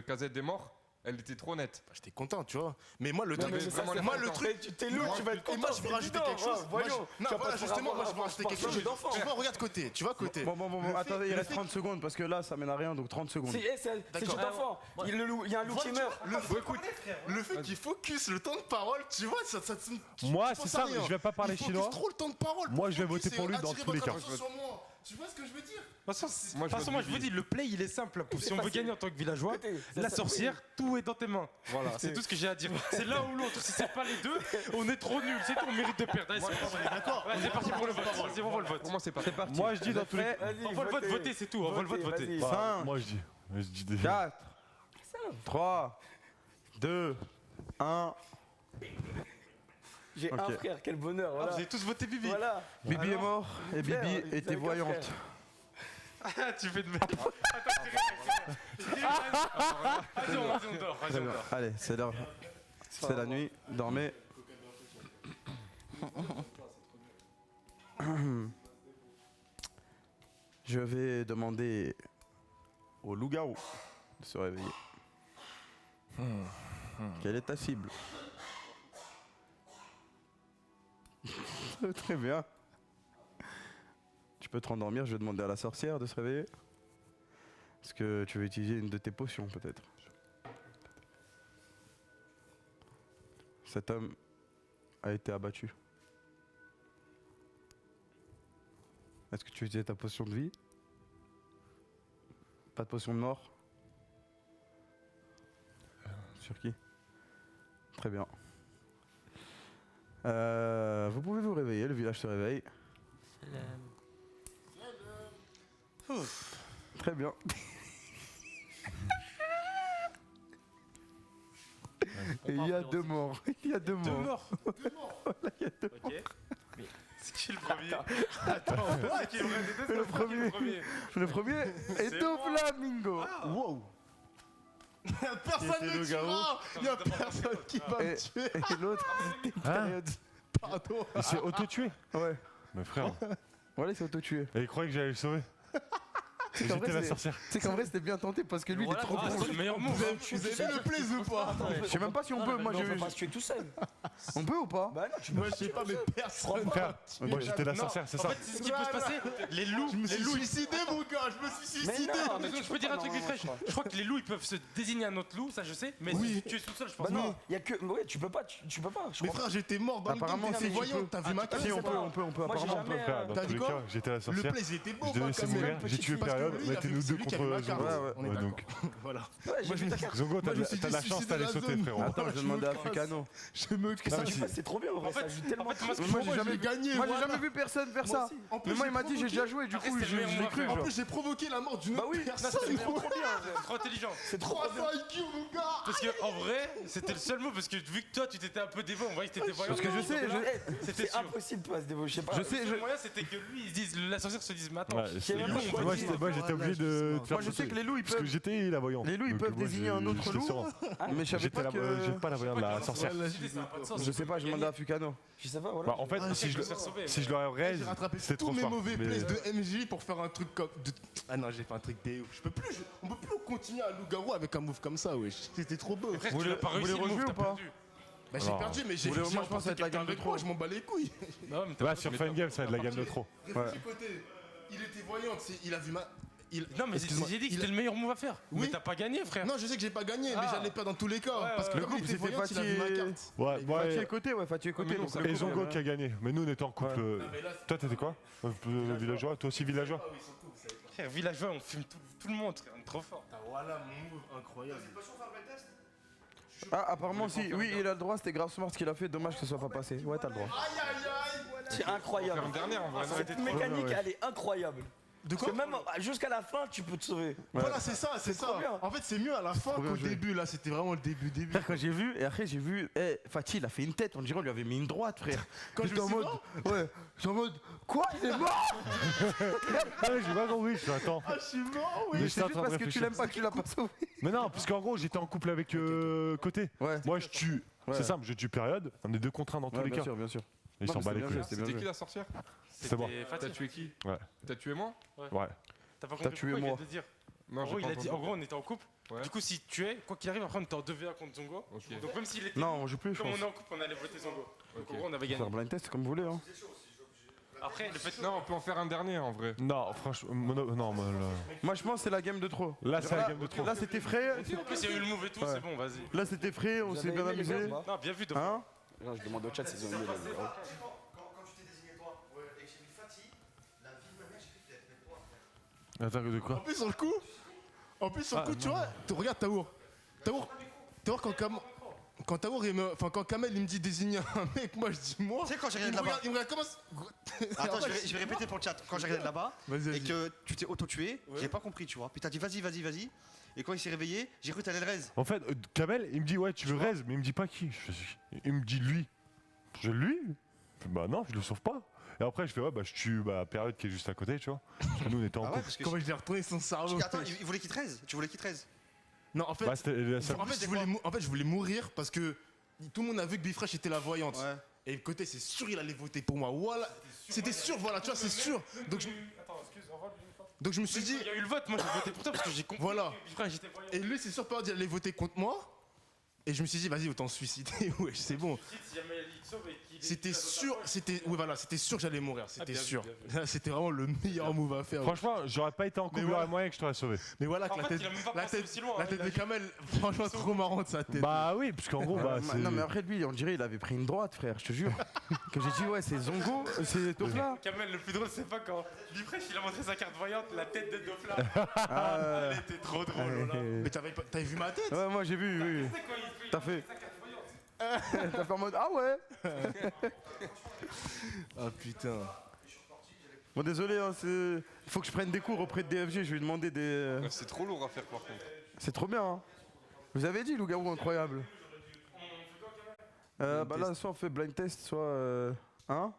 Kazed est mort, elle était trop nette. J'étais content, tu vois. Mais moi, le Non, truc. mais c'est ça, vraiment, c'est les Moi, fans, le quand- truc. Tu t'es lourd, tu vas être Et moi, content. je veux rajouter quelque chose. Non, voilà, justement, moi, je veux rajouter quelque chose. d'enfant. Tu vois, regarde côté. Tu vois, côté. Bon, Le attendez, fait- il le reste fait 30 secondes parce que là, ça mène à rien, donc 30 secondes. C'est jeu d'enfant. Il y a un loup qui meurt. Le fait qu'il focus le temps de parole, tu vois, ça Moi, tu c'est penses ça, à rien. je vais pas parler Il focus chinois. trop le temps de parole. Moi, je vais Focus voter pour et lui dans attirer tous les votre cas. attention sur moi. Tu vois ce que je veux dire? De toute façon, Moi, je vote moi je vous Bibi. dis, le play il est simple. Si on veut facile. gagner en tant que villageois, Écoutez, la ça- sorcière, tout est dans tes mains. Voilà, c'est tout ce que j'ai à dire. C'est l'un ou l'autre. Si c'est pas les deux, on est trop nuls. C'est tout, on mérite de perdre. Allez, c'est parti. Ouais, c'est parti pour le vote. Vas-y, on va le vote. Pour moi c'est pas. Moi, je dis dans tous les cas. Vas-y, On va le vote, votez. voter, c'est tout. On va le vote, voter. Vas-y. Bah, moi, je dis déjà. 4, 3, 2, 1. J'ai un Ok. frère, quel bonheur. Ah, Voilà. vous avez tous voté Bibi. Voilà. Bibi est mort et Frère, Bibi vous avez était qu'un voyante. frère. Ah, tu fais de merde. Vas-y, on dort. Vas-y, Très on bien. dort. Allez, c'est l'heure. C'est la nuit, dormez. Je vais demander au loup-garou de se réveiller. Quelle est ta cible? Très bien. Tu peux te rendormir, je vais demander à la sorcière de se réveiller. Est-ce que tu veux utiliser une de tes potions peut-être? Cet homme a été abattu. Est-ce que tu veux utiliser ta potion de vie? Pas de potion de mort? Sur qui? Très bien. Vous pouvez vous réveiller, le village se réveille. Très bien. Et il y a deux morts. Il y a deux morts. Ok. C'est qui le premier? Attends, c'est qui Le premier. Le premier est Doflamingo. Wow. Personne ne me tuera. Il y a personne qui va me tuer. Et l'autre, c'était une Hein période. Pardon. Il s'est auto-tué. Ouais. Mais frère, Voilà, il s'est auto-tué. et il croyait que j'allais le sauver. C'est qu'en J'étais vrai, la sorcière. c'est qu'en vrai, c'était bien tenté parce que lui, il est trop Ah, bon. c'est le meilleur move. Vous avez vu le plaise ou pas? Je sais même pas si on peut. Moi, Mais on je peut pas se tuer tout seul. On peut ou pas? Bah non, tu Moi, je sais pas, mais personne. Frère, moi j'étais la sorcière, c'est En ça. fait, c'est ce qui peut se passer. Les loups, Je me les suis loups. suicidé, mon gars. Je me suis Mais suicidé. non, mais Je peux dire un truc vite fait. Je crois que les loups ils peuvent se désigner un autre loup, ça je sais, mais si tu es tout seul, je pense Bah pas. non, il y a que. Ouais, tu peux pas. Tu peux pas. Je Mais crois frère, j'étais mort dans le Apparemment, game. si, T'es tu voyant, peux. t'as vu ma Ah, carte? Si, on peut. Moi, j'ai Apparemment, on peut. jamais. Frère, dans T'as tous dit les quoi? cas, j'étais la Le sorcière. plaise, il était beau, Je devais moi, laisser quand même. mourir, j'ai tué Parce que période, lui, il a mettez-nous vu- deux c'est lui qui a contre vu ma carte. Zongo. Ouais, On est Ouais, d'accord. donc, Voilà. Ouais, j'ai vu ta carte. Zongo, Moi, je me suis t'as dit, la chance suicider d'aller la sauter, zone. frérot. Attends, je vais demander à Fukano. Je me Ça, casse. tu vois, c'est trop bien en vrai, ça joue tellement. En fait, moi, ce que Moi, Moi, j'ai jamais j'ai gagné. Moi, j'ai voilà. jamais vu personne faire ça. En plus, Mais moi, j'ai il m'a dit, j'ai provoqué- déjà joué, du Après, coup, c'était le meilleur je l'ai move à cru. faire. En genre. plus, j'ai provoqué la mort d'une Bah autre oui, personne. C'est trop bien. c'est trop intelligent. C'est trop 300 bien. IQ, mon gars. Parce que en vrai, c'était le seul mot parce que vu que toi tu t'étais un peu dévot, on voyait que t'étais voyant. Parce que je sais, C'était C'est sûr. impossible de pas se débaucher. Je sais, Le moyen c'était que lui, ils se disent, l'ascenseur se dise, mais attends, Ouais, c'est- même pas moi, choisi. j'étais obligé de te faire Moi, je sais sauter. que les loups, ils Parce que peuvent. j'étais la voyante. Les loups, ils Donc, peuvent moi, désigner un autre j'étais loup. serein. Mais je savais J'étais pas que. j'étais pas la voyante, la sorcière. l'idée, ça n'a pas de sens. Je sais pas, je demande à Fukano. Je sais pas, voilà. Bah, en fait, si je se faire sauver. si je l'aurais raise, J'ai rattrapé c'est tous trop mes fort. mauvais Mais- plays de MJ pour faire un truc comme. Ah non, j'ai fait un truc de ouf. Je peux plus. On peut plus continuer à loup-garou avec un move comme ça, wesh. C'était trop beau. Frère, Vous tu l'as voulez- pas vous réussi voulez le move, rejouer t'as ou pas perdu. Bah, j'ai Non. perdu, mais j'ai Moi, je pense emporté que ça va être la quelqu'un game de avec moi, trop. je m'en bats les couilles. Non, mais t'as Ouais, pas- sur Fun Game, ça va être la gamme de trop. Réfléchis côté. Il était voyant, il a vu ma. Non, mais Excuse-moi, j'ai dit que il c'était a- le meilleur move à faire. Oui. Mais t'as pas gagné, frère. Non, je sais que j'ai pas gagné, mais Ah. j'allais pas dans tous les cas. Parce que ouais. comme Le il couple, était c'était voyant, il a vu ma Fatih. carte. Ouais, Fatih est ouais. côté, ouais, Fatih est côté. mais non, donc ça le Et couple, Zongo ouais. qui a gagné. Mais nous, on était en couple. Toi, t'étais quoi Villageois. Toi aussi, villageois. Frère, villageois, on fume tout le monde, frère, on est trop fort. Voilà mon move incroyable. Ah, apparemment, si. Oui, il a le droit, c'était grave smart ce qu'il a fait. Dommage que ce soit pas passé. Ouais, t'as le droit. Aïe aïe aïe. C'est incroyable. Faire une dernière en vrai. Cette mécanique, elle est incroyable. De Parce quoi que même jusqu'à la fin, tu peux te sauver. Voilà, c'est ça, c'est ça. trop bien. En fait, c'est mieux à la fin trop bien qu'au joué. début. Là, c'était vraiment le début. Frère, quand j'ai vu, et après j'ai vu, Fatih il a fait une tête, on dirait on lui avait mis une droite, frère. Quand je J'étais me en suis mode, mort ouais, j'étais en mode, quoi, il est mort. Ah, j'ai pas compris. Je suis attends. Ah, je suis mort, oui. Mais Mais j'étais c'est en juste train de parce que tu réfléchir. l'aimes pas que tu l'as pas sauvé. Mais non, parce qu'en gros, j'étais en couple avec Côté. Ouais. Moi, je tue. Ouais. C'est simple, je tue période. On est 2 contre 1 dans tous les bien cas. sûr, bien sûr. Ils Non, s'en mais bat c'était les bien couilles. joué, c'était bien C'était joué. qui la sorcière C'est moi. T'as tué qui Ouais. T'as tué moi Ouais. T'as pas T'as compris tué pourquoi il moi. vient de dire. Non, En j'ai gros, il pas a dit, en entendu. gros, on était en couple. Ouais. Du coup, si tu es, quoi qu'il arrive, après on était en 2v1 contre Zongo. Ok. Donc même s'il était. Non, on joue plus, je Comme pense. on est en couple, on allait voter Zongo. Donc en gros, on avait Faire gagné. blind test comme vous voulez. Hein. Après, le fait. Non, on peut en faire un dernier en vrai. Non, franchement, non, mais Moi je pense que c'est la game de trop. là, c'est la game de trop. Là c'était frais, En plus, il y a eu le move et tout, Ouais. c'est bon, vas-y. là c'était frais, on s'est bien amusé. Non, bien vu, de Hein? Non, je demande au chat s'ils ont eu le. Quand tu t'es désigné toi et que j'ai vu Fatih, la vie de ma mère, j'ai cru qu'il allait te mettre droit, frère. Attends, de En quoi plus, sur le coup, tu vois, regarde Taour. Taour, quand Taour, quand Kamel il me dit désigner un mec, moi je dis moi. Tu sais, quand j'ai Il regardé me là-bas. regarde, il me regarde comment. Attends, je vais répéter pour le chat. Quand j'ai regardé là-bas Vas-y, et vas-y. que tu t'es auto-tué, j'ai pas compris, tu vois. Puis t'as dit vas-y. Et quand il s'est réveillé, j'ai cru que t'allais le raise. En fait, Kamel, il me dit ouais, tu veux raise, mais il me dit pas qui. Il me dit lui. Je lui Bah non, je le sauve pas. Et après, je fais ouais, bah je tue période qui est juste à côté, tu vois. Parce que nous, on était en Ah ouais, couple. parce que. Comment je l'ai retourné son cerveau. Attends, il voulait qu'il te raise. Tu voulais qu'il te raise. Non, en fait, Bah, c'était la seule- je voulais mourir parce que tout le monde a vu que Bifresh était la voyante. Ouais. Et côté, c'est sûr, il allait voter pour moi. Voilà. C'était sûr, voilà, tu vois, c'est sûr. Donc je me suis dit, Il y a eu le vote, moi j'ai voté pour toi parce que j'ai compris. voilà. Frère, j'étais voyant. Et lui, c'est sûr, pas il allait voter contre moi. Et je me suis dit, vas-y, autant se suicider. Wesh, c'est bon. Si jamais il sauve et qu'il est- C'était sûr, oui, voilà, c'était sûr que j'allais mourir. C'était bien vu, sûr. bien vu. C'était vraiment le meilleur move à faire. Franchement, j'aurais pas été en couple, il y voilà. aurait moyen que je t'aurais sauvé. Mais voilà, que En la fait, tête, il a même pas la pensé tête, aussi loin, la hein, tête il a de dit- Kamel, franchement, trop marrante sa tête. Bah oui, parce qu'en gros, bah c'est. Non mais après lui, on dirait il avait pris une droite, frère, je te jure. Que j'ai dit ouais, c'est Zongo, c'est Tofla. Kamel, le plus drôle, c'est pas quand Bifresh il a montré sa carte voyante, la tête de Dofla. Ah, Elle était trop drôle, là. Mais t'avais vu ma tête? ouais, moi j'ai vu, oui. Tu sais, quand il T'as fait. sa carte voyante. T'as fait en mode ah ouais. Ah putain. Bon désolé, hein, il faut que je prenne des cours auprès de DFG, je vais lui demander des. Ouais, c'est trop lourd à faire par contre. C'est trop bien. Hein. Vous avez dit loup-garou incroyable. Bah là soit on fait blind test, soit. Hein